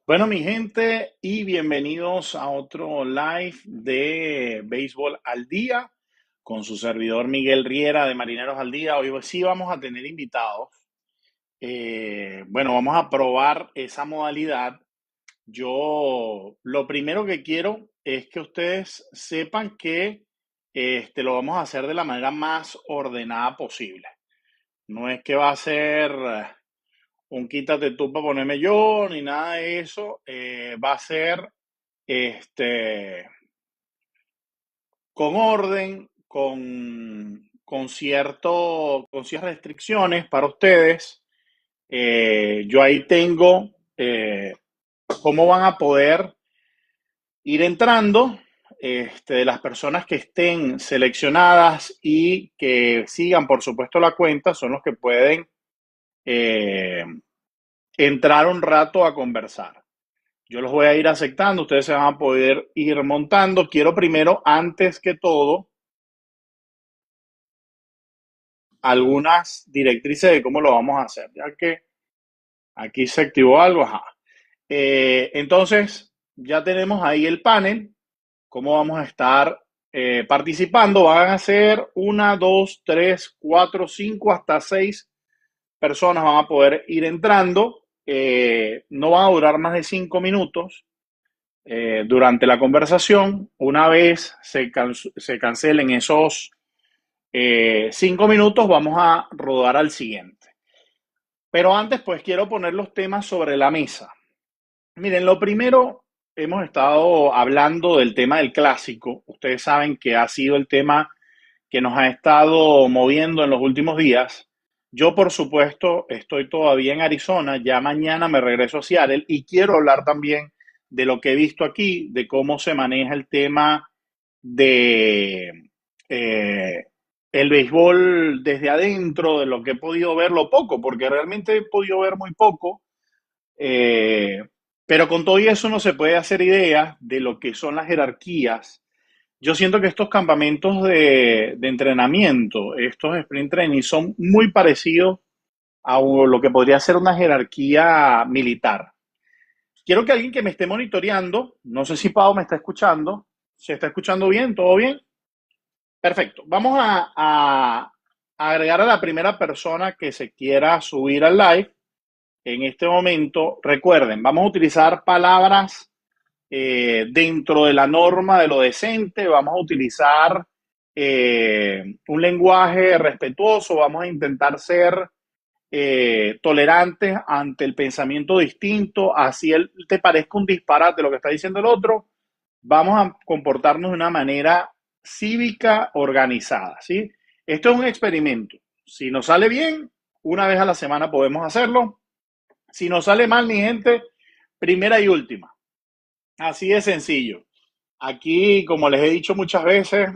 Bueno, mi gente, y bienvenidos a otro live de Béisbol al Día con su servidor Miguel Riera de Marineros al Día. Hoy sí vamos a tener invitados. Bueno, vamos a probar esa modalidad. Yo lo primero que quiero es que ustedes sepan que lo vamos a hacer de la manera más ordenada posible. No es que va a ser un quítate tú para ponerme yo, ni nada de eso. Va a ser este, con orden, con ciertas restricciones para ustedes. Yo ahí tengo cómo van a poder ir entrando de las personas que estén seleccionadas y que sigan, por supuesto, la cuenta, son los que pueden eh, entrar un rato a conversar. Yo los voy a ir aceptando, ustedes se van a poder ir montando. Quiero primero, antes que todo, algunas directrices de cómo lo vamos a hacer, ya que aquí se activó algo. Ajá. Entonces, ya tenemos ahí el panel, cómo vamos a estar participando. Van a ser una, dos, tres, cuatro, cinco, hasta seis personas van a poder ir entrando. No van a durar más de 5 minutos. Durante la conversación, una vez se cancelen esos 5 minutos, vamos a rodar al siguiente. Pero antes, pues quiero poner los temas sobre la mesa. Miren, lo primero, hemos estado hablando del tema del clásico. Ustedes saben que ha sido el tema que nos ha estado moviendo en los últimos días. Yo, por supuesto, estoy todavía en Arizona, ya mañana me regreso a Seattle y quiero hablar también de lo que he visto aquí, de cómo se maneja el tema de el béisbol desde adentro, de lo que he podido ver, lo poco, porque realmente he podido ver muy poco, eh, pero con todo eso no se puede hacer idea de lo que son las jerarquías. Yo siento que estos campamentos de entrenamiento, estos sprint training, son muy parecidos a lo que podría ser una jerarquía militar. Quiero que alguien que me esté monitoreando, no sé si Pau me está escuchando, ¿se está escuchando bien? ¿Todo bien? Perfecto. Vamos a agregar a la primera persona que se quiera subir al live. En este momento, recuerden, vamos a utilizar palabras dentro de la norma de lo decente, vamos a utilizar un lenguaje respetuoso, vamos a intentar ser tolerantes ante el pensamiento distinto, así él te parezca un disparate lo que está diciendo el otro, vamos a comportarnos de una manera cívica organizada, ¿sí? Esto es un experimento. Si nos sale bien, una vez a la semana podemos hacerlo. Si nos sale mal, mi gente, primera y última. Así de sencillo. Aquí, como les he dicho muchas veces,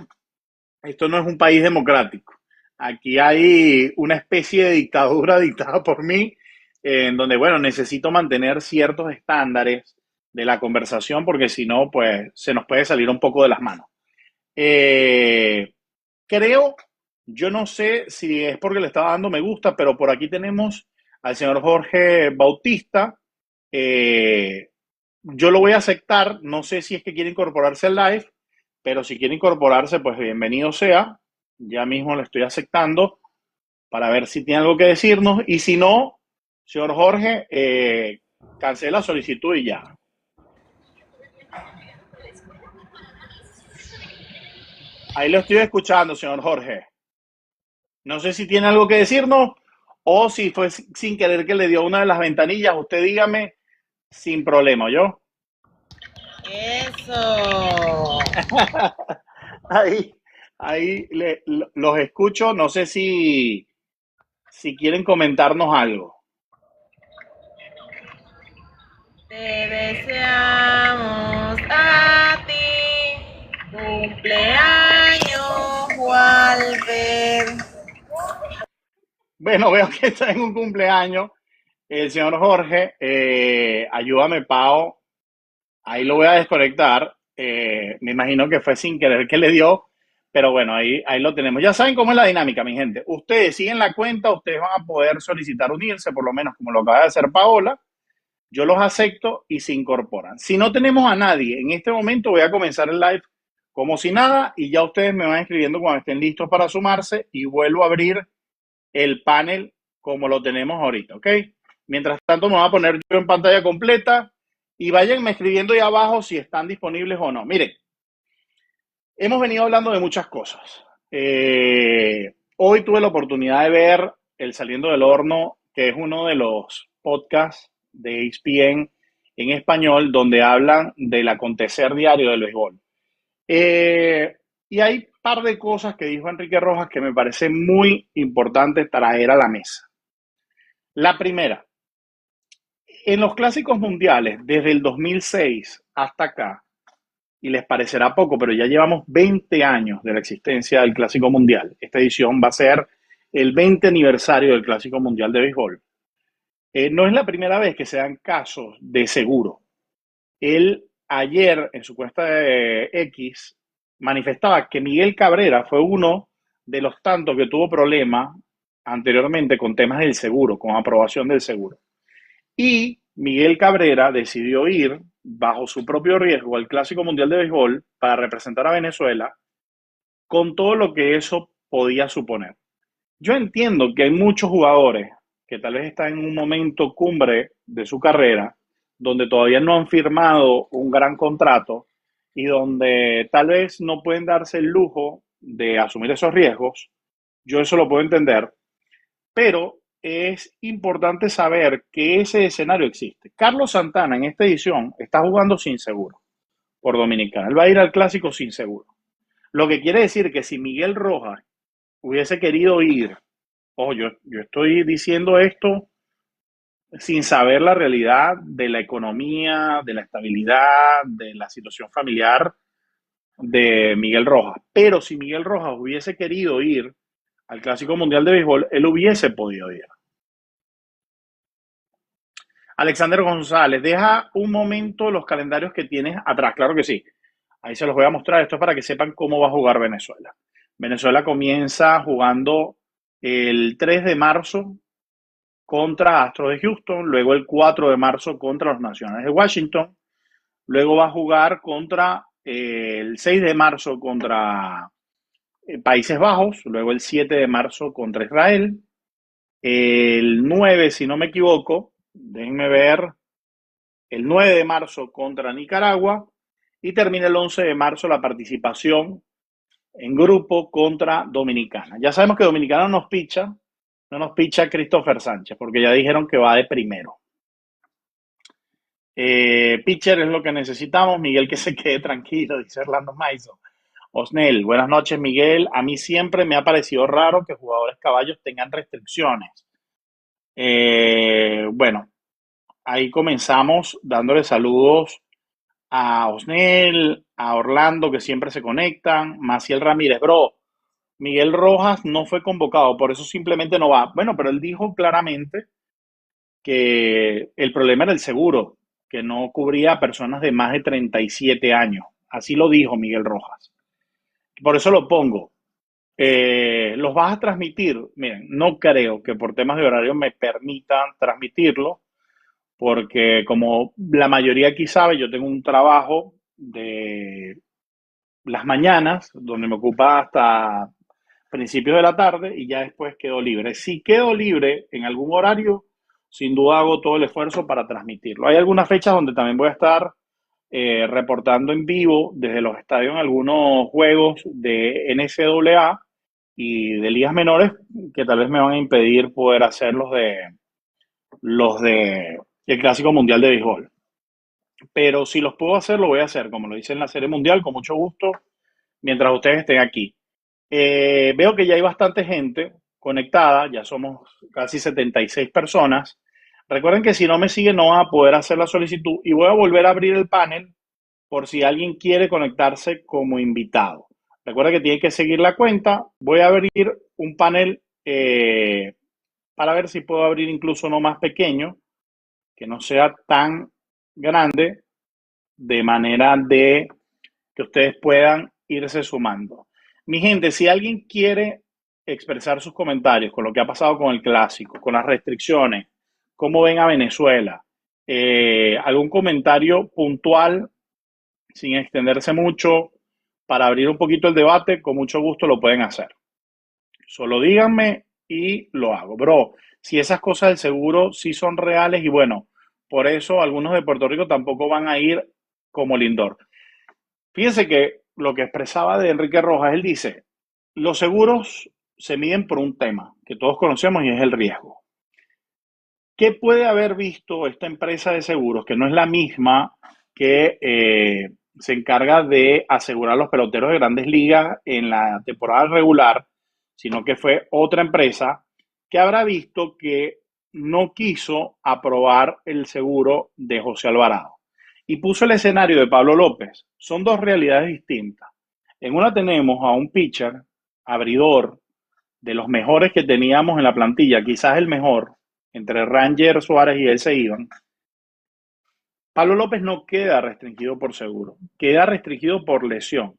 esto no es un país democrático. Aquí hay una especie de dictadura dictada por mí, en donde, bueno, necesito mantener ciertos estándares de la conversación porque si no, pues se nos puede salir un poco de las manos. Eh, Creo, yo no sé si es porque le estaba dando me gusta, pero por aquí tenemos al señor Jorge Bautista. Eh, yo lo voy a aceptar, no sé si es que quiere incorporarse al live, pero si quiere incorporarse, pues bienvenido sea. Ya mismo lo estoy aceptando para ver si tiene algo que decirnos. Y si no, señor Jorge, cancela solicitud y ya. Ahí lo estoy escuchando, señor Jorge. No sé si tiene algo que decirnos o si fue sin querer que le dio una de las ventanillas. Usted dígame sin problema, ¿yo? Eso. Ahí, ahí los escucho. No sé si quieren comentarnos algo. Te deseamos a ti cumpleaños, Walter. Bueno, veo que está en un cumpleaños el señor Jorge. Ayúdame, Pau. Ahí lo voy a desconectar. Me imagino que fue sin querer que le dio, pero bueno, ahí lo tenemos. Ya saben cómo es la dinámica, mi gente. Ustedes siguen la cuenta, ustedes van a poder solicitar unirse, por lo menos como lo acaba de hacer Paola. Yo los acepto y se incorporan. Si no tenemos a nadie, en este momento voy a comenzar el live como si nada y ya ustedes me van escribiendo cuando estén listos para sumarse y vuelvo a abrir el panel como lo tenemos ahorita, ¿ok? Mientras tanto me voy a poner yo en pantalla completa y váyanme escribiendo ahí abajo si están disponibles o no. Miren, hemos venido hablando de muchas cosas. Hoy tuve la oportunidad de ver El Saliendo del Horno, que es uno de los podcasts de ESPN en español, donde hablan del acontecer diario del béisbol. Y hay un par de cosas que dijo Enrique Rojas que me parece muy importante traer a la mesa. La primera, en los clásicos mundiales, desde el 2006 hasta acá, y les parecerá poco, pero ya llevamos 20 años de la existencia del Clásico Mundial. Esta edición va a ser el 20 aniversario del Clásico Mundial de Béisbol. No es la primera vez que se dan casos de seguro. Él ayer en su cuenta de X manifestaba que Miguel Cabrera fue uno de los tantos que tuvo problemas anteriormente con temas del seguro, con aprobación del seguro. Y Miguel Cabrera decidió ir bajo su propio riesgo al Clásico Mundial de Béisbol para representar a Venezuela con todo lo que eso podía suponer. Yo entiendo que hay muchos jugadores que tal vez están en un momento cumbre de su carrera, donde todavía no han firmado un gran contrato y donde tal vez no pueden darse el lujo de asumir esos riesgos. Yo eso lo puedo entender, pero es importante saber que ese escenario existe. Carlos Santana en esta edición está jugando sin seguro por Dominicana. Él va a ir al clásico sin seguro. Lo que quiere decir que si Miguel Rojas hubiese querido ir, ojo, yo estoy diciendo esto sin saber la realidad de la economía, de la estabilidad, de la situación familiar de Miguel Rojas. Pero si Miguel Rojas hubiese querido ir al Clásico Mundial de Béisbol, él hubiese podido ir. Alexander González, deja un momento los calendarios que tienes atrás. Claro que sí. Ahí se los voy a mostrar. Esto es para que sepan cómo va a jugar Venezuela. Venezuela comienza jugando el 3 de marzo contra Astros de Houston, luego el 4 de marzo contra los Nacionales de Washington, luego va a jugar contra el 6 de marzo contra Países Bajos, luego el 7 de marzo contra Israel, el 9, si no me equivoco, déjenme ver, el 9 de marzo contra Nicaragua y termina el 11 de marzo la participación en grupo contra Dominicana. Ya sabemos que Dominicana no nos picha Christopher Sánchez, porque ya dijeron que va de primero. Pitcher es lo que necesitamos, Miguel que se quede tranquilo, dice Orlando Maiso. Osnel, buenas noches Miguel, a mí siempre me ha parecido raro que jugadores caballos tengan restricciones. Bueno, ahí comenzamos dándole saludos a Osnel, a Orlando que siempre se conectan, Maciel Ramírez, bro, Miguel Rojas no fue convocado, por eso simplemente no va. Bueno, pero él dijo claramente que el problema era el seguro, que no cubría a personas de más de 37 años. Así lo dijo Miguel Rojas. Por eso lo pongo. ¿Los vas a transmitir? Miren, no creo que por temas de horario me permitan transmitirlo, porque como la mayoría aquí sabe, yo tengo un trabajo de las mañanas, donde me ocupa hasta principios de la tarde y ya después quedo libre. Si quedo libre en algún horario, sin duda hago todo el esfuerzo para transmitirlo. Hay algunas fechas donde también voy a estar reportando en vivo desde los estadios en algunos juegos de NCAA y de ligas menores que tal vez me van a impedir poder hacer los de el Clásico Mundial de Béisbol. Pero si los puedo hacer, lo voy a hacer, como lo hice en la Serie Mundial, con mucho gusto, mientras ustedes estén aquí. Veo que ya hay bastante gente conectada, ya somos casi 76 personas. Recuerden que si no me siguen no van a poder hacer la solicitud y voy a volver a abrir el panel por si alguien quiere conectarse como invitado. Recuerden que tienen que seguir la cuenta. Voy a abrir un panel para ver si puedo abrir incluso uno más pequeño, que no sea tan grande, de manera de que ustedes puedan irse sumando. Mi gente, si alguien quiere expresar sus comentarios con lo que ha pasado con el clásico, con las restricciones, cómo ven a Venezuela, ¿Algún comentario puntual, sin extenderse mucho, para abrir un poquito el debate? Con mucho gusto lo pueden hacer. Solo díganme y lo hago. Bro, si esas cosas del seguro sí son reales y bueno, por eso algunos de Puerto Rico tampoco van a ir como Lindor. Fíjense que lo que expresaba de Enrique Rojas, él dice, los seguros se miden por un tema que todos conocemos y es el riesgo. ¿Qué puede haber visto esta empresa de seguros, que no es la misma que se encarga de asegurar a los peloteros de grandes ligas en la temporada regular, sino que fue otra empresa que habrá visto que no quiso aprobar el seguro de José Alvarado y puso el escenario de Pablo López? Son dos realidades distintas. En una tenemos a un pitcher, abridor, de los mejores que teníamos en la plantilla, quizás el mejor, entre Ranger, Suárez y él se iban. Pablo López no queda restringido por seguro, queda restringido por lesión.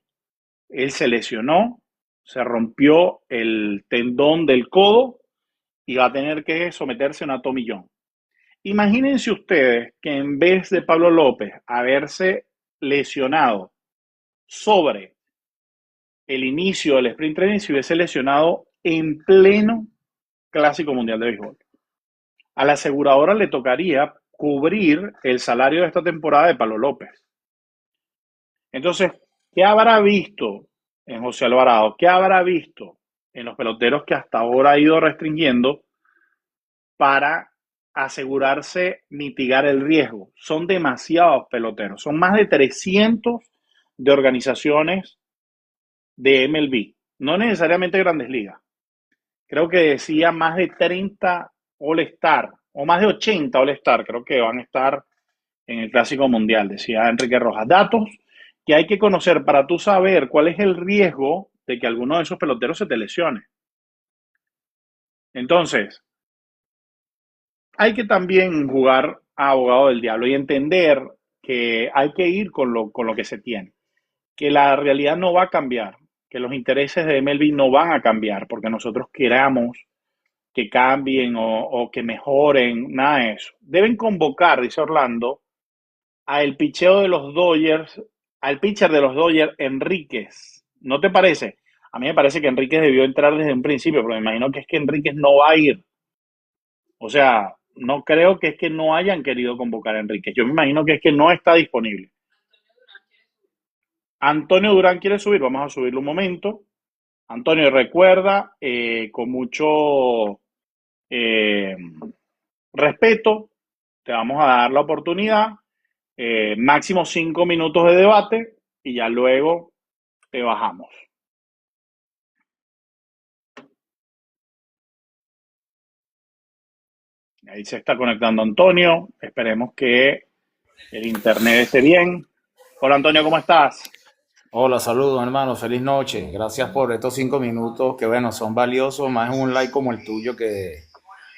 Él se lesionó, se rompió el tendón del codo y va a tener que someterse a una tomillón. Imagínense ustedes que en vez de Pablo López haberse lesionado sobre el inicio del sprint training, se hubiese lesionado en pleno Clásico Mundial de Béisbol. A la aseguradora le tocaría cubrir el salario de esta temporada de Pablo López. Entonces, ¿qué habrá visto en José Alvarado? ¿Qué habrá visto en los peloteros que hasta ahora ha ido restringiendo para asegurarse mitigar el riesgo? Son demasiados peloteros, son más de 300 de organizaciones de MLB, no necesariamente Grandes Ligas. Creo que decía más de 30 All-Star o más de 80 All-Star, creo que van a estar en el Clásico Mundial, decía Enrique Rojas. Datos que hay que conocer para tú saber cuál es el riesgo de que alguno de esos peloteros se te lesione. Entonces, hay que también jugar a abogado del diablo y entender que hay que ir con lo que se tiene, que la realidad no va a cambiar, que los intereses de MLB no van a cambiar porque nosotros queramos que cambien o que mejoren, nada de eso. Deben convocar, dice Orlando, al picheo de los Dodgers, al pitcher de los Dodgers, Enríquez. ¿No te parece? A mí me parece que Enríquez debió entrar desde un principio, pero me imagino que es que Enríquez no va a ir. O sea, no creo que es que no hayan querido convocar a Enríquez. Yo me imagino que es que no está disponible. Antonio Durán quiere subir, vamos a subirlo un momento. Antonio, recuerda, con mucho eh, respeto, te vamos a dar la oportunidad, máximo 5 minutos de debate y ya luego te bajamos. Ahí se está conectando Antonio, esperemos que el internet esté bien. Hola Antonio, ¿cómo estás? Hola, saludos hermano, feliz noche. Gracias por estos 5 minutos que bueno, son valiosos, más en un like como el tuyo que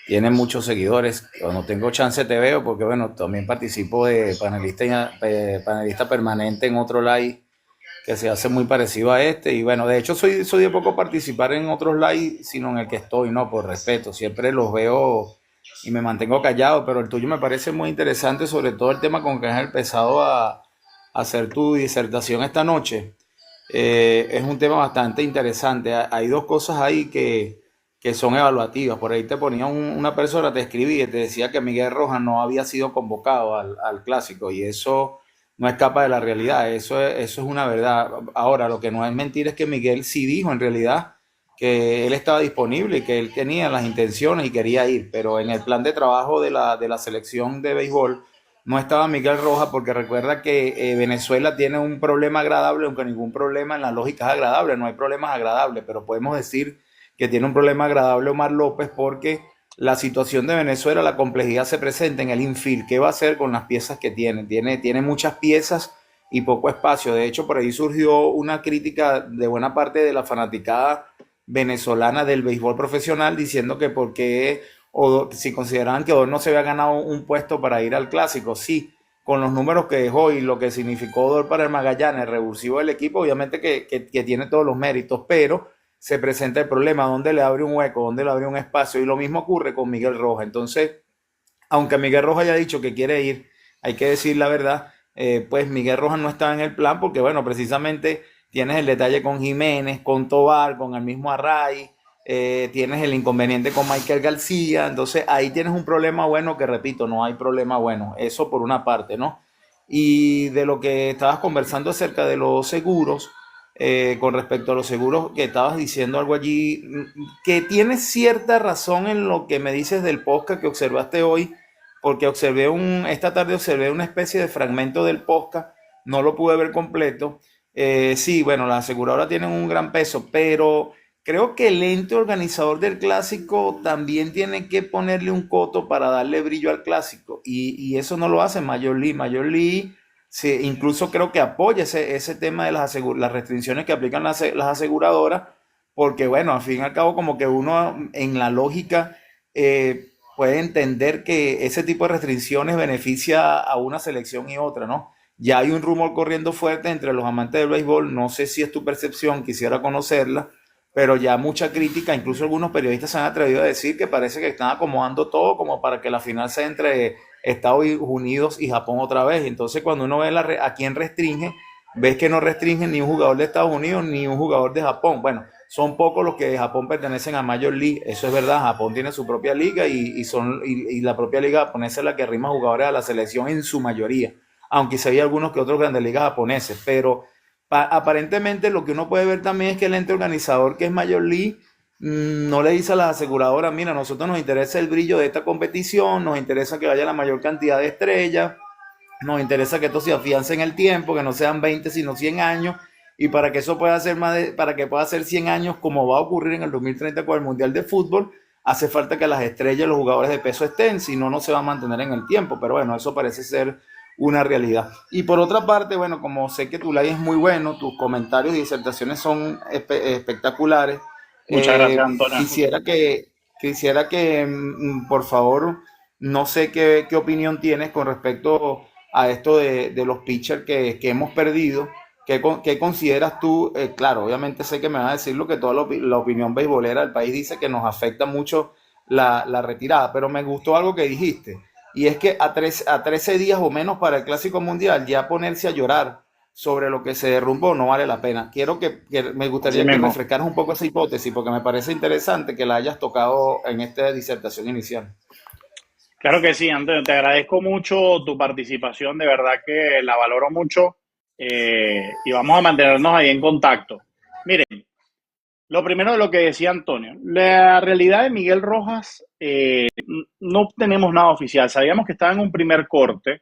tiene muchos seguidores. Cuando tengo chance te veo porque bueno, también participo de panelista permanente en otro live que se hace muy parecido a este y bueno, de hecho soy de poco participar en otros live, sino en el que estoy, no, por respeto, siempre los veo y me mantengo callado, pero el tuyo me parece muy interesante, sobre todo el tema con que has empezado a hacer tu disertación esta noche. Es un tema bastante interesante. Hay dos cosas ahí que son evaluativas. Por ahí te ponía una persona, te escribía y te decía que Miguel Rojas no había sido convocado al clásico y eso no escapa de la realidad. Eso es una verdad. Ahora, lo que no es mentira es que Miguel sí dijo en realidad que él estaba disponible y que él tenía las intenciones y quería ir, pero en el plan de trabajo de la selección de béisbol no estaba Miguel Rojas porque recuerda que Venezuela tiene un problema agradable, aunque ningún problema en la lógica es agradable, no hay problemas agradables, pero podemos decir que tiene un problema agradable Omar López porque la situación de Venezuela, la complejidad se presenta en el infield. ¿Qué va a hacer con las piezas que tiene? Tiene muchas piezas y poco espacio. De hecho, por ahí surgió una crítica de buena parte de la fanaticada venezolana del béisbol profesional diciendo que por qué o si consideraban que Odor no se había ganado un puesto para ir al clásico. Sí, con los números que dejó y lo que significó Odor para el Magallanes, el revulsivo del equipo, obviamente que tiene todos los méritos, pero se presenta el problema, dónde le abre un hueco, dónde le abre un espacio, y lo mismo ocurre con Miguel Rojas. Entonces, aunque Miguel Rojas haya dicho que quiere ir, hay que decir la verdad, pues Miguel Rojas no estaba en el plan porque, bueno, precisamente tienes el detalle con Jiménez, con Tobar, con el mismo Array, tienes el inconveniente con Michael García, entonces ahí tienes un problema bueno que, repito, no hay problema bueno, eso por una parte, ¿no? Y de lo que estabas conversando acerca de los seguros, con respecto a los seguros, que estabas diciendo algo allí, que tienes cierta razón en lo que me dices del podcast que observaste hoy, porque esta tarde observé una especie de fragmento del podcast, no lo pude ver completo. Sí, bueno, las aseguradoras tienen un gran peso, pero creo que el ente organizador del clásico también tiene que ponerle un coto para darle brillo al clásico, y eso no lo hace Major League. Major League incluso creo que apoya ese tema de las restricciones que aplican las aseguradoras, porque bueno, al fin y al cabo como que uno en la lógica puede entender que ese tipo de restricciones beneficia a una selección y otra, ¿no? Ya hay un rumor corriendo fuerte entre los amantes del béisbol, no sé si es tu percepción, quisiera conocerla, pero ya mucha crítica, incluso algunos periodistas se han atrevido a decir que parece que están acomodando todo como para que la final sea entre Estados Unidos y Japón otra vez. Entonces cuando uno ve a quién restringe, ves que no restringen ni un jugador de Estados Unidos ni un jugador de Japón. Bueno, son pocos los que de Japón pertenecen a Major League, eso es verdad, Japón tiene su propia liga y la propia liga japonesa es la que arrima jugadores a la selección en su mayoría, aunque se hay algunos que otros grandes ligas japoneses, pero aparentemente lo que uno puede ver también es que el ente organizador, que es Major League, no le dice a las aseguradoras: mira, a nosotros nos interesa el brillo de esta competición, nos interesa que vaya la mayor cantidad de estrellas, nos interesa que esto se afiance en el tiempo, que no sean 20 sino 100 años, y para que eso pueda ser para que pueda ser 100 años, como va a ocurrir en el 2030 con el Mundial de Fútbol, hace falta que las estrellas, los jugadores de peso estén, si no, no se va a mantener en el tiempo. Pero bueno, eso parece ser una realidad. Y por otra parte, bueno, como sé que tu live es muy bueno, tus comentarios y disertaciones son espectaculares, Muchas gracias, Antonio. quisiera que por favor, no sé qué opinión tienes con respecto a esto de los pitchers que hemos perdido. ¿Qué consideras tú? Claro, obviamente sé que me vas a decir lo que toda la opinión beisbolera del país dice, que nos afecta mucho la retirada, pero me gustó algo que dijiste, y es que a 13 días o menos para el Clásico Mundial ya ponerse a llorar sobre lo que se derrumbó no vale la pena. Me Así gustaría que mismo. refrescaras un poco esa hipótesis, porque me parece interesante que la hayas tocado en esta disertación inicial. Claro que sí, Antonio, te agradezco mucho tu participación, de verdad que la valoro mucho, y vamos a mantenernos ahí en contacto. Miren, lo primero de lo que decía Antonio, la realidad de Miguel Rojas, no tenemos nada oficial. Sabíamos que estaba en un primer corte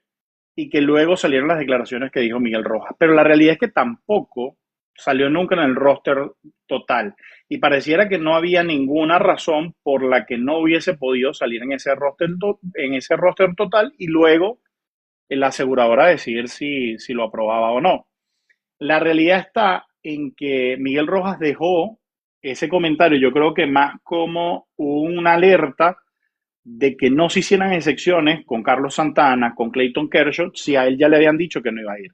y que luego salieron las declaraciones que dijo Miguel Rojas, pero la realidad es que tampoco salió nunca en el roster total, y pareciera que no había ninguna razón por la que no hubiese podido salir en ese roster total, y luego la aseguradora decidir si lo aprobaba o no. La realidad está en que Miguel Rojas dejó ese comentario, yo creo que más como una alerta de que no se hicieran excepciones con Carlos Santana, con Clayton Kershaw, si a él ya le habían dicho que no iba a ir.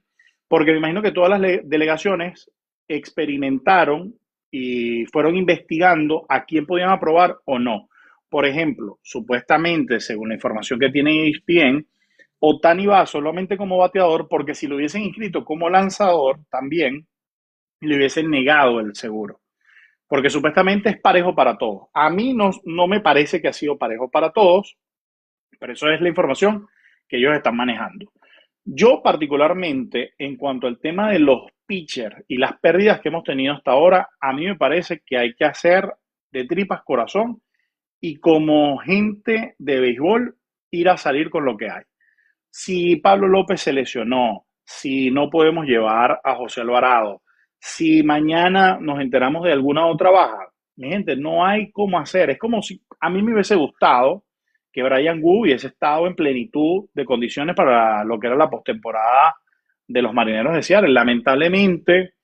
Porque me imagino que todas las delegaciones experimentaron y fueron investigando a quién podían aprobar o no. Por ejemplo, supuestamente, según la información que tiene ESPN, Otani va solamente como bateador, porque si lo hubiesen inscrito como lanzador también, le hubiesen negado el seguro, porque supuestamente es parejo para todos. A mí no me parece que ha sido parejo para todos, pero eso es la información que ellos están manejando. Yo particularmente, en cuanto al tema de los pitchers y las pérdidas que hemos tenido hasta ahora, a mí me parece que hay que hacer de tripas corazón y como gente de béisbol ir a salir con lo que hay. Si Pablo López se lesionó, si no podemos llevar a José Alvarado, si mañana nos enteramos de alguna otra baja, mi gente, no hay cómo hacer. Es como si a mí me hubiese gustado que Brian Wu hubiese estado en plenitud de condiciones para lo que era la postemporada de los Marineros de Seattle. Lamentablemente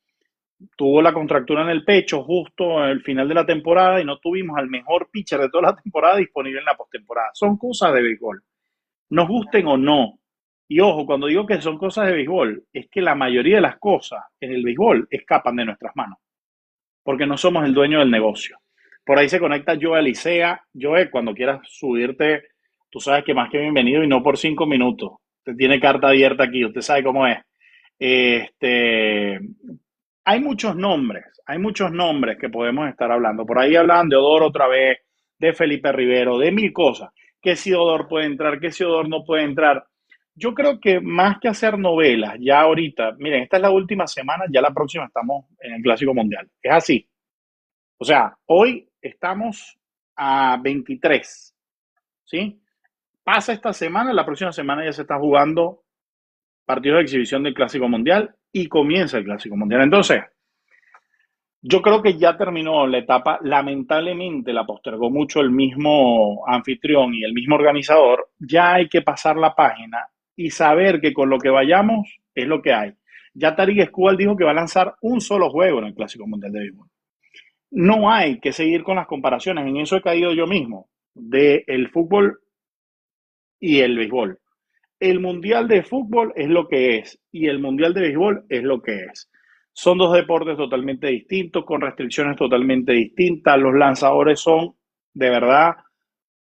tuvo la contractura en el pecho justo al final de la temporada y no tuvimos al mejor pitcher de toda la temporada disponible en la postemporada. Son cosas de béisbol, nos gusten o no. Y ojo, cuando digo que son cosas de béisbol, es que la mayoría de las cosas en el béisbol escapan de nuestras manos, porque no somos el dueño del negocio. Por ahí se conecta Joe Alicea. Joe, cuando quieras subirte tú sabes que más que bienvenido y no por 5 minutos. Usted tiene carta abierta aquí, usted sabe cómo es. Este, hay muchos nombres que podemos estar hablando. Por ahí hablan de Odor otra vez, de Felipe Rivero, de mil cosas. Que si Odor puede entrar, que si Odor no puede entrar. Yo creo que más que hacer novelas, ya ahorita, miren, esta es la última semana, ya la próxima estamos en el Clásico Mundial. Es así. O sea, hoy estamos a 23, ¿sí? Pasa esta semana, la próxima semana ya se está jugando partidos de exhibición del Clásico Mundial y comienza el Clásico Mundial. Entonces, yo creo que ya terminó la etapa, lamentablemente la postergó mucho el mismo anfitrión y el mismo organizador, ya hay que pasar la página y saber que con lo que vayamos es lo que hay. Ya Tariq Skubal dijo que va a lanzar un solo juego en el Clásico Mundial de Béisbol. No hay que seguir con las comparaciones, en eso he caído yo mismo, del fútbol y el béisbol. El Mundial de Fútbol es lo que es y el Mundial de Béisbol es lo que es. Son dos deportes totalmente distintos, con restricciones totalmente distintas. Los lanzadores son, de verdad,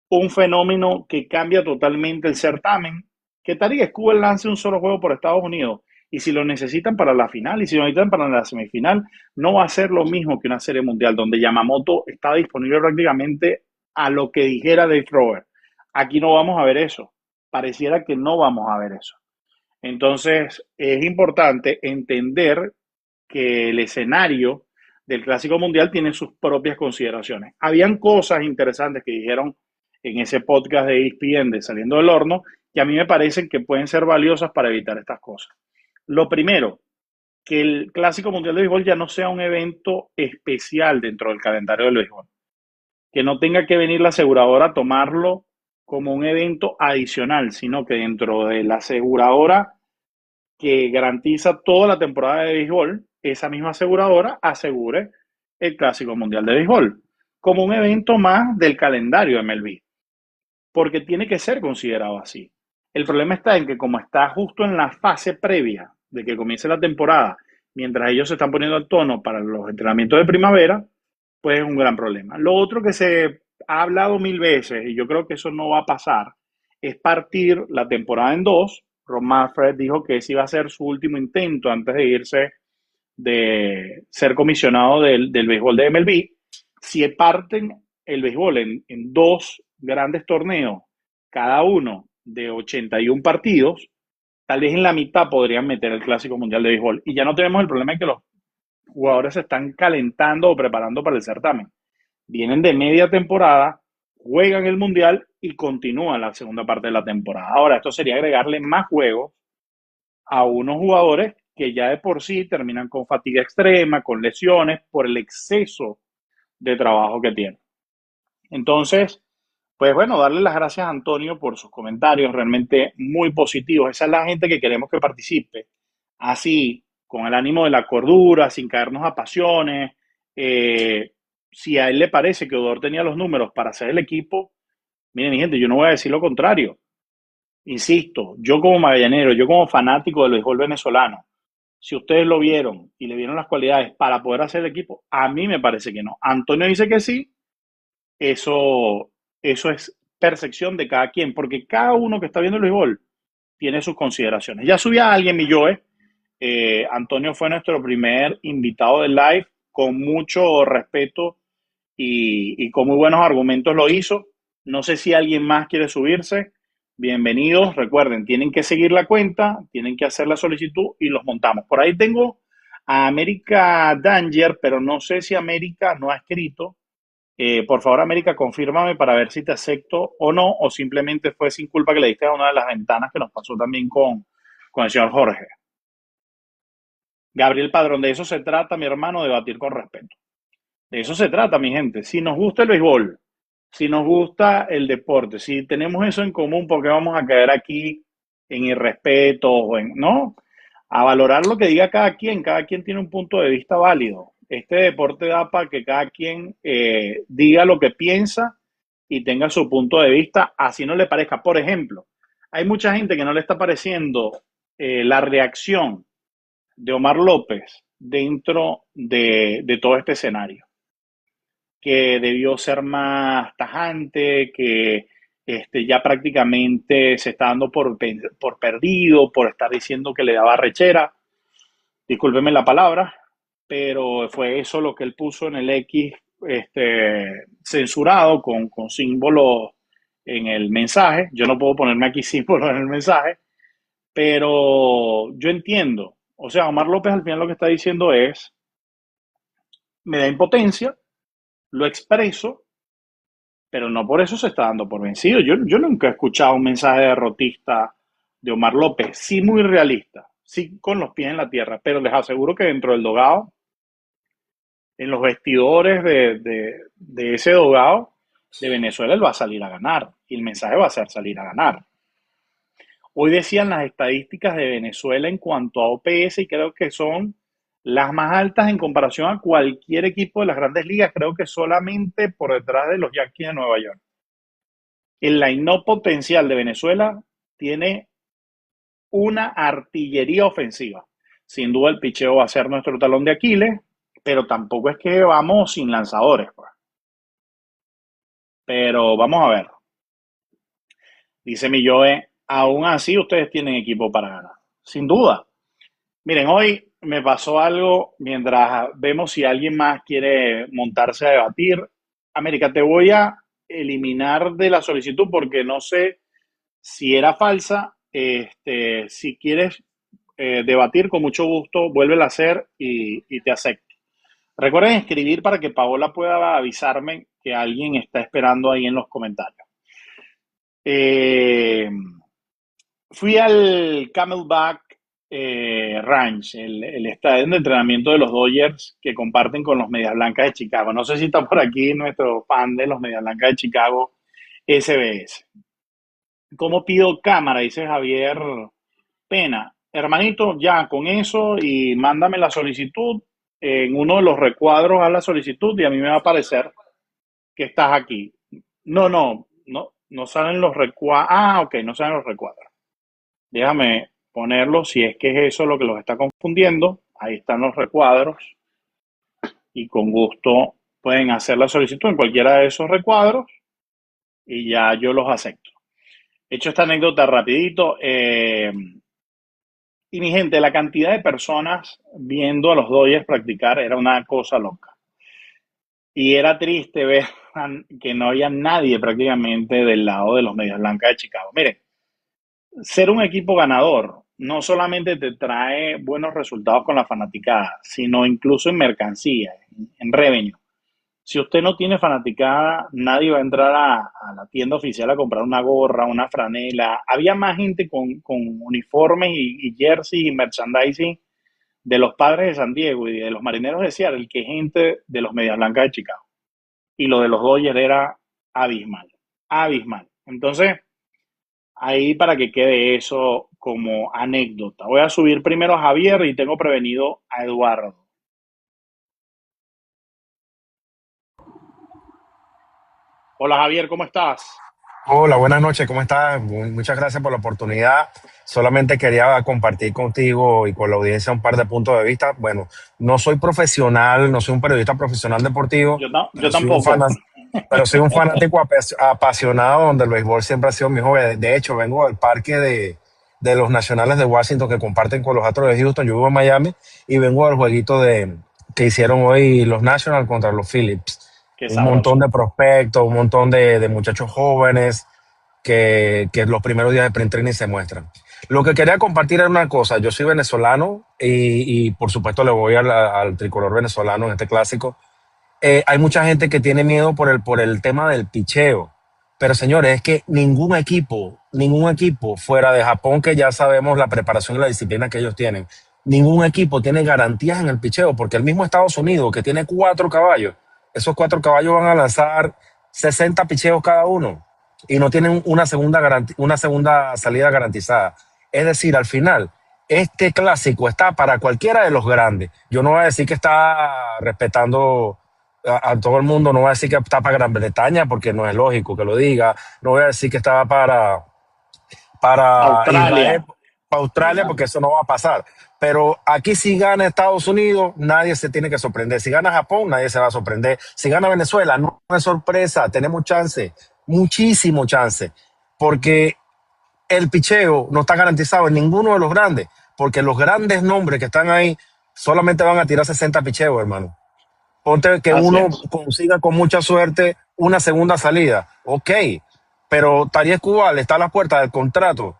un fenómeno que cambia totalmente el certamen. Que Tariq Skubal lance un solo juego por Estados Unidos y si lo necesitan para la final y si lo necesitan para la semifinal, no va a ser lo mismo que una serie mundial donde Yamamoto está disponible prácticamente a lo que dijera Dave Roberts. Aquí no vamos a ver eso. Pareciera que no vamos a ver eso. Entonces, es importante entender que el escenario del Clásico Mundial tiene sus propias consideraciones. Habían cosas interesantes que dijeron en ese podcast de ESPN de Saliendo del Horno que a mí me parecen que pueden ser valiosas para evitar estas cosas. Lo primero, que el Clásico Mundial de Béisbol ya no sea un evento especial dentro del calendario del béisbol. Que no tenga que venir la aseguradora a tomarlo como un evento adicional, sino que dentro de la aseguradora que garantiza toda la temporada de béisbol, esa misma aseguradora asegure el Clásico Mundial de Béisbol como un evento más del calendario de MLB, porque tiene que ser considerado así. El problema está en que como está justo en la fase previa de que comience la temporada, mientras ellos se están poniendo al tono para los entrenamientos de primavera, pues es un gran problema. Lo otro que se ha hablado mil veces, y yo creo que eso no va a pasar, es partir la temporada en dos. Rob Manfred dijo que ese iba a ser su último intento antes de irse de ser comisionado del béisbol de MLB. Si parten el béisbol en dos grandes torneos, cada uno de 81 partidos, tal vez en la mitad podrían meter el Clásico Mundial de Béisbol. Y ya no tenemos el problema de que los jugadores se están calentando o preparando para el certamen. Vienen de media temporada, juegan el Mundial y continúan la segunda parte de la temporada. Ahora, esto sería agregarle más juegos a unos jugadores que ya de por sí terminan con fatiga extrema, con lesiones, por el exceso de trabajo que tienen. Entonces, pues bueno, darle las gracias a Antonio por sus comentarios realmente muy positivos. Esa es la gente que queremos que participe. Así, con el ánimo de la cordura, sin caernos a pasiones. Si a él le parece que Odor tenía los números para hacer el equipo, miren, mi gente, yo no voy a decir lo contrario. Insisto, yo como magallanero, yo como fanático del béisbol venezolano, si ustedes lo vieron y le vieron las cualidades para poder hacer el equipo, a mí me parece que no. Antonio dice que sí, eso es percepción de cada quien, porque cada uno que está viendo el béisbol tiene sus consideraciones. Ya subía alguien, mi Joe. Antonio fue nuestro primer invitado del live, con mucho respeto y con muy buenos argumentos lo hizo. No sé si alguien más quiere subirse. Bienvenidos. Recuerden, tienen que seguir la cuenta, tienen que hacer la solicitud y los montamos. Por ahí tengo a América Danger, pero no sé si América no ha escrito. Por favor, América, confírmame para ver si te acepto o no, o simplemente fue sin culpa que le diste a una de las ventanas que nos pasó también con el señor Jorge. Gabriel Padrón, de eso se trata, mi hermano, debatir con respeto. De eso se trata, mi gente. Si nos gusta el béisbol, si nos gusta el deporte, si tenemos eso en común, ¿por qué vamos a caer aquí en irrespeto o en, no? A valorar lo que diga cada quien. Cada quien tiene un punto de vista válido. Este deporte da para que cada quien diga lo que piensa y tenga su punto de vista, así no le parezca. Por ejemplo, hay mucha gente que no le está pareciendo la reacción de Omar López dentro de todo este escenario, que debió ser más tajante, que Ya prácticamente se está dando por perdido, por estar diciendo que le daba rechera, discúlpeme la palabra, pero fue eso lo que él puso en el X, censurado con símbolos en el mensaje. Yo no puedo ponerme aquí símbolos en el mensaje, pero yo entiendo. O sea, Omar López al final lo que está diciendo es, me da impotencia, lo expreso, pero no por eso se está dando por vencido. Yo nunca he escuchado un mensaje derrotista de Omar López, sí muy realista, sí con los pies en la tierra, pero les aseguro que dentro del dogado, en los vestidores de ese dogado de Venezuela, él va a salir a ganar y el mensaje va a ser salir a ganar. Hoy decían las estadísticas de Venezuela en cuanto a OPS y creo que son las más altas en comparación a cualquier equipo de las grandes ligas, creo que solamente por detrás de los Yankees de Nueva York. El line-up potencial de Venezuela tiene una artillería ofensiva. Sin duda el picheo va a ser nuestro talón de Aquiles, pero tampoco es que vamos sin lanzadores, pues. Pero vamos a ver. Dice mi Joe, aún así ustedes tienen equipo para ganar. Sin duda. Miren, hoy me pasó algo mientras vemos si alguien más quiere montarse a debatir. América, te voy a eliminar de la solicitud porque no sé si era falsa. Si quieres debatir, con mucho gusto, vuélvela a hacer y te acepto. Recuerden escribir para que Paola pueda avisarme que alguien está esperando ahí en los comentarios. Fui al Camelback Ranch, el estadio de entrenamiento de los Dodgers que comparten con los Medias Blancas de Chicago. No sé si está por aquí nuestro fan de los Medias Blancas de Chicago, SBS. ¿Cómo pido cámara? Dice Javier Pena. Hermanito, ya con eso y mándame la solicitud. En uno de los recuadros a la solicitud y a mí me va a aparecer que estás aquí. No salen los recuadros. Ah, ok, no salen los recuadros. Déjame ponerlo si es que es eso lo que los está confundiendo. Ahí están los recuadros y con gusto pueden hacer la solicitud en cualquiera de esos recuadros y ya yo los acepto. He hecho esta anécdota rapidito. Y mi gente, la cantidad de personas viendo a los Dodgers practicar era una cosa loca. Y era triste ver que no había nadie prácticamente del lado de los Medias Blancas de Chicago. Miren, ser un equipo ganador no solamente te trae buenos resultados con la fanaticada, sino incluso en mercancía, en revenue. Si usted no tiene fanaticada, nadie va a entrar a la tienda oficial a comprar una gorra, una franela. Había más gente con uniformes y jerseys y merchandising de los Padres de San Diego y de los Marineros de Seattle que gente de los Medias Blancas de Chicago. Y lo de los Dodgers era abismal, abismal. Entonces, ahí para que quede eso como anécdota. Voy a subir primero a Javier y tengo prevenido a Eduardo. Hola Javier, ¿cómo estás? Hola, buenas noches, ¿cómo estás? Muchas gracias por la oportunidad. Solamente quería compartir contigo y con la audiencia un par de puntos de vista. Bueno, no soy profesional, no soy un periodista profesional deportivo, Yo pero soy un tampoco. soy un fanático apasionado donde el béisbol siempre ha sido mi hobby. De hecho, vengo del parque de los Nacionales de Washington que comparten con los Astros de Houston. Yo vivo en Miami y vengo del jueguito que hicieron hoy los Nationals contra los Phillips. Qué Un montón sabroso. de prospectos, un montón de muchachos jóvenes que los primeros días de sprint training se muestran. Lo que quería compartir era una cosa. Yo soy venezolano y por supuesto le voy al tricolor venezolano en este clásico. Hay mucha gente que tiene miedo por el tema del picheo. Pero señores, es que ningún equipo fuera de Japón, que ya sabemos la preparación y la disciplina que ellos tienen, ningún equipo tiene garantías en el picheo, porque el mismo Estados Unidos, que tiene 4 caballos, esos 4 caballos van a lanzar 60 picheos cada uno y no tienen una segunda salida garantizada. Es decir, al final, este clásico está para cualquiera de los grandes. Yo no voy a decir que está respetando a todo el mundo, no voy a decir que está para Gran Bretaña porque no es lógico que lo diga, no voy a decir que estaba para Israel, Australia. para Australia, porque eso no va a pasar. Pero aquí si gana Estados Unidos, nadie se tiene que sorprender. Si gana Japón, nadie se va a sorprender. Si gana Venezuela, no es sorpresa, tenemos chance. muchísimo chance, porque el picheo no está garantizado en ninguno de los grandes, porque los grandes nombres que están ahí solamente van a tirar 60 picheos, hermano. Ponte que Así uno es. consiga con mucha suerte una segunda salida, ok, pero Tarías Cubal está a la puerta del contrato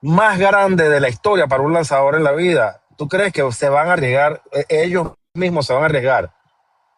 más grande de la historia para un lanzador en la vida. ¿Tú crees que se van a arriesgar, ellos mismos se van a arriesgar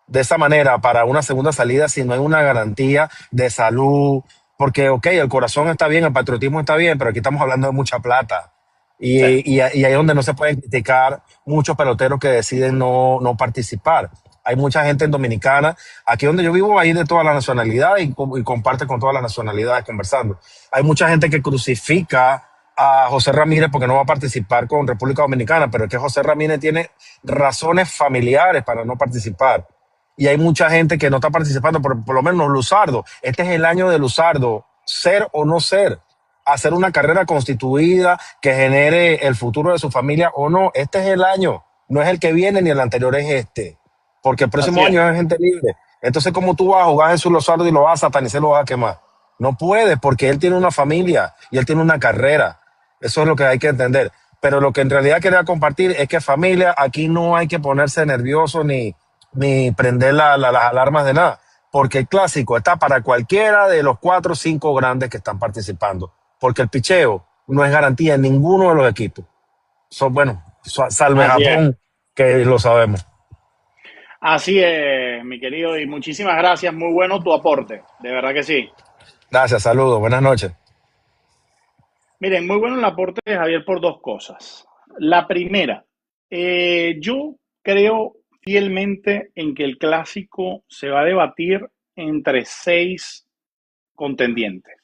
de esa manera para una segunda salida si no hay una garantía de salud? Porque, ok, el corazón está bien, el patriotismo está bien, pero aquí estamos hablando de mucha plata. Sí. Y ahí es donde no se pueden criticar muchos peloteros que deciden no participar. Hay mucha gente en Dominicana, aquí donde yo vivo, hay de todas las nacionalidades y comparte con todas las nacionalidades conversando. Hay mucha gente que crucifica a José Ramírez porque no va a participar con República Dominicana, pero es que José Ramírez tiene razones familiares para no participar. Y hay mucha gente que no está participando, por lo menos Luzardo. Este es el año de Luzardo, ser o no ser, hacer una carrera constituida que genere el futuro de su familia o no. Este es el año, no es el que viene ni el anterior es este, porque el Así próximo es. año es gente libre. Entonces, ¿cómo tú vas a jugar Jesús Luzardo y lo vas a satanizar y lo vas a quemar? No puede, porque él tiene una familia y él tiene una carrera. Eso es lo que hay que entender. Pero lo que en realidad quería compartir es que familia, aquí no hay que ponerse nervioso ni prender las alarmas de nada, porque el clásico está para cualquiera de los 4 o 5 grandes que están participando, porque el picheo no es garantía en ninguno de los equipos. Bueno, salve Así es. Japón, que lo sabemos. Así es, mi querido, y muchísimas gracias. Muy bueno tu aporte, de verdad que sí. Gracias, saludos, buenas noches. Miren, muy bueno el aporte de Javier por dos cosas. La primera, yo creo fielmente en que el clásico se va a debatir entre seis contendientes.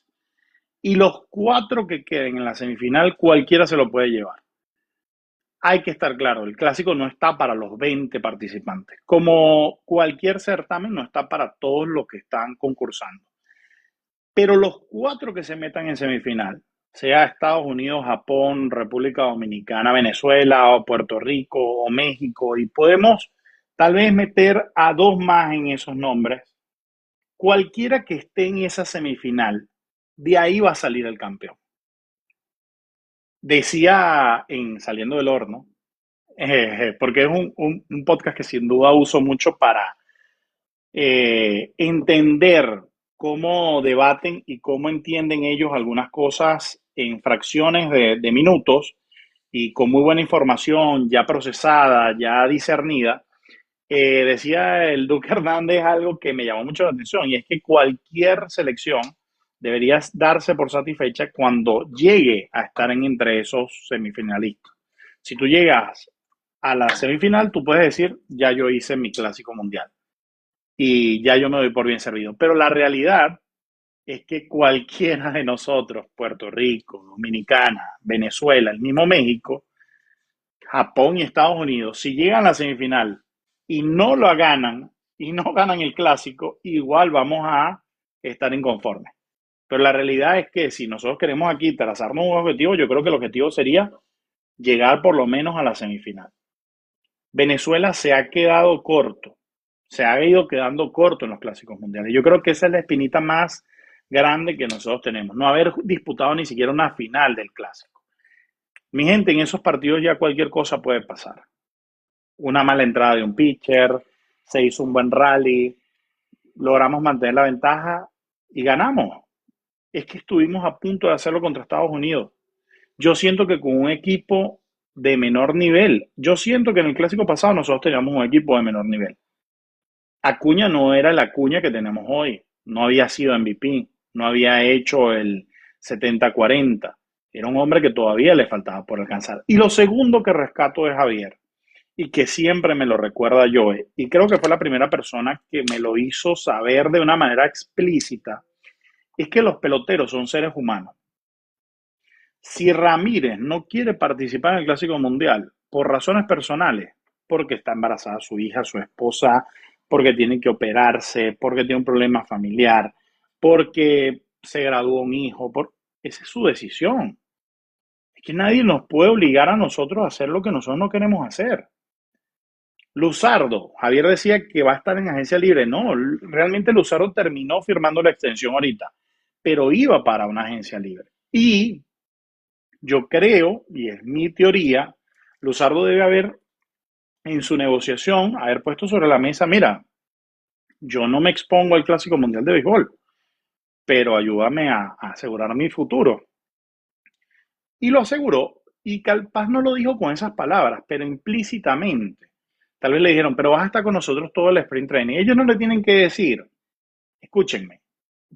Y los cuatro que queden en la semifinal, cualquiera se lo puede llevar. Hay que estar claro, el clásico no está para los 20 participantes. Como cualquier certamen, no está para todos los que están concursando. Pero los cuatro que se metan en semifinal, sea Estados Unidos, Japón, República Dominicana, Venezuela, o Puerto Rico, o México, y podemos tal vez meter a dos más en esos nombres, cualquiera que esté en esa semifinal, de ahí va a salir el campeón. Decía en Saliendo del Horno, porque es un podcast que sin duda uso mucho para entender cómo debaten y cómo entienden ellos algunas cosas en fracciones de minutos y con muy buena información ya procesada, ya discernida. Decía el Duque Hernández algo que me llamó mucho la atención y es que cualquier selección debería darse por satisfecha cuando llegue a estar entre esos semifinalistas. Si tú llegas a la semifinal, tú puedes decir, ya yo hice mi clásico mundial y ya yo me doy por bien servido. Pero la realidad es que cualquiera de nosotros, Puerto Rico, Dominicana, Venezuela, el mismo México, Japón y Estados Unidos, si llegan a la semifinal y no lo ganan y no ganan el clásico, igual vamos a estar inconformes. Pero la realidad es que si nosotros queremos aquí trazarnos un objetivo, yo creo que el objetivo sería llegar por lo menos a la semifinal. Venezuela se ha quedado corto, se ha ido quedando corto en los clásicos mundiales. Yo creo que esa es la espinita más grande que nosotros tenemos, no haber disputado ni siquiera una final del clásico. Mi gente, en esos partidos ya cualquier cosa puede pasar. Una mala entrada de un pitcher, se hizo un buen rally, logramos mantener la ventaja y ganamos. Es que estuvimos a punto de hacerlo contra Estados Unidos. Yo siento que con un equipo de menor nivel, yo siento que en el clásico pasado nosotros teníamos un equipo de menor nivel. Acuña no era la Acuña que tenemos hoy, no había sido MVP, no había hecho el 70-40, era un hombre que todavía le faltaba por alcanzar. Y lo segundo que rescato de Javier, y que siempre me lo recuerda Joe, y creo que fue la primera persona que me lo hizo saber de una manera explícita, es que los peloteros son seres humanos. Si Ramírez no quiere participar en el Clásico Mundial por razones personales, porque está embarazada su hija, su esposa, porque tiene que operarse, porque tiene un problema familiar, porque se graduó un hijo, esa es su decisión. Es que nadie nos puede obligar a nosotros a hacer lo que nosotros no queremos hacer. Luzardo, Javier decía que va a estar en agencia libre. No, realmente Luzardo terminó firmando la extensión ahorita. pero iba para una agencia libre. Y yo creo, y es mi teoría, Luzardo debe haber en su negociación, haber puesto sobre la mesa, mira, yo no me expongo al Clásico Mundial de Béisbol, pero ayúdame a asegurar mi futuro. Y lo aseguró, y capaz no lo dijo con esas palabras, pero implícitamente. Tal vez le dijeron, pero vas a estar con nosotros todo el sprint training. Ellos no le tienen que decir, escúchenme,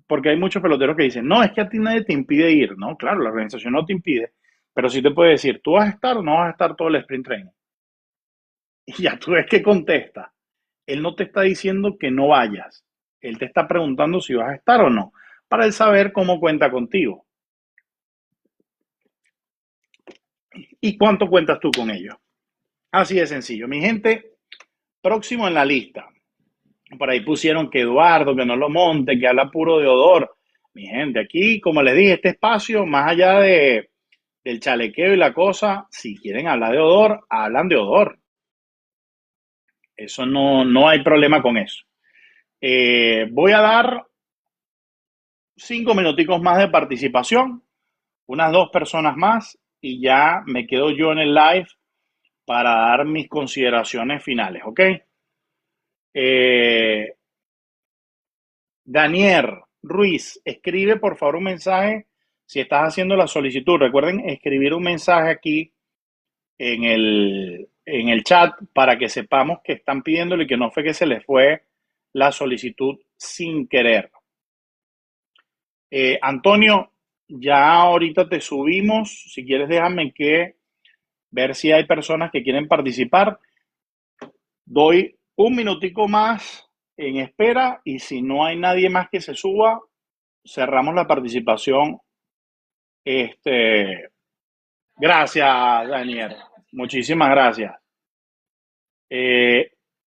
porque hay muchos peloteros que dicen, no, es que a ti nadie te impide ir. No, claro, la organización no te impide, pero sí te puede decir, tú vas a estar o no vas a estar todo el sprint training. Y ya tú ves que contesta. Él no te está diciendo que no vayas. Él te está preguntando si vas a estar o no, para él saber cómo cuenta contigo. ¿Y cuánto cuentas tú con ellos? Así de sencillo. Mi gente, próximo en la lista. Por ahí pusieron que Eduardo, que no lo monte, que habla puro de Odor. Mi gente, aquí, como les dije, este espacio, más allá del chalequeo y la cosa, si quieren hablar de Odor, hablan de Odor. Eso no hay problema con eso. Voy a dar 5 minuticos más de participación, unas 2 personas más, y ya me quedo yo en el live para dar mis consideraciones finales, ¿ok? Daniel Ruiz, escribe por favor un mensaje si estás haciendo la solicitud. Recuerden escribir un mensaje aquí en el chat para que sepamos que están pidiéndolo y que no fue que se les fue la solicitud sin querer. Antonio, ya ahorita te subimos. Si quieres, déjame ver si hay personas que quieren participar. Doy un minutico más en espera y si no hay nadie más que se suba, cerramos la participación. Gracias, Daniel. Muchísimas gracias.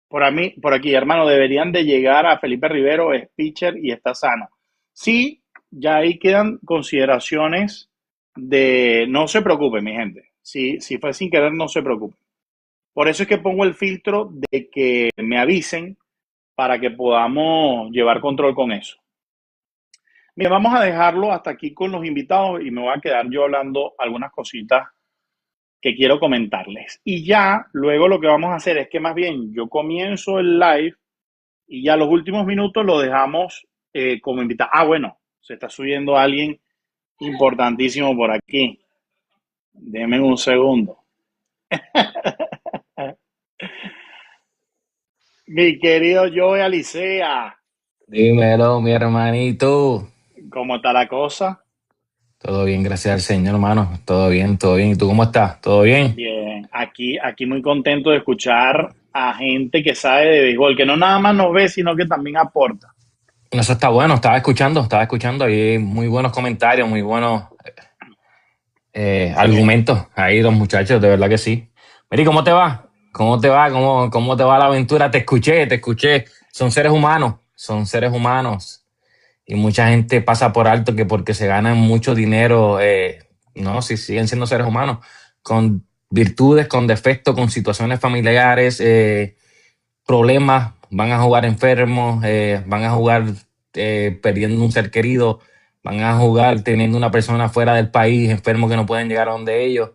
Por aquí, hermano, deberían de llegar a Felipe Rivero, es pitcher y está sano. Sí, ya ahí quedan consideraciones de, no se preocupe, mi gente. Si fue sin querer, no se preocupe. Por eso es que pongo el filtro de que me avisen para que podamos llevar control con eso. Mira, vamos a dejarlo hasta aquí con los invitados y me voy a quedar yo hablando algunas cositas que quiero comentarles. Y ya luego lo que vamos a hacer es que más bien yo comienzo el live y ya los últimos minutos lo dejamos como invitado. Bueno, se está subiendo alguien importantísimo por aquí. Denme un segundo. Mi querido Joey Alicea. Dímelo, mi hermanito. ¿Cómo está la cosa? Todo bien, gracias al Señor, hermano. Todo bien, todo bien. ¿Y tú cómo estás? ¿Todo bien? Bien, aquí muy contento de escuchar a gente que sabe de béisbol, que no nada más nos ve, sino que también aporta. Eso está bueno, estaba escuchando ahí muy buenos comentarios, muy buenos argumentos ahí los muchachos, de verdad que sí. Miri, ¿cómo te va? ¿Cómo te va? ¿Cómo te va la aventura? Te escuché. Son seres humanos. Y mucha gente pasa por alto que porque se ganan mucho dinero, no, si siguen siendo seres humanos, con virtudes, con defectos, con situaciones familiares, problemas, van a jugar enfermos, van a jugar perdiendo un ser querido, van a jugar teniendo una persona fuera del país, enfermo que no pueden llegar a donde ellos,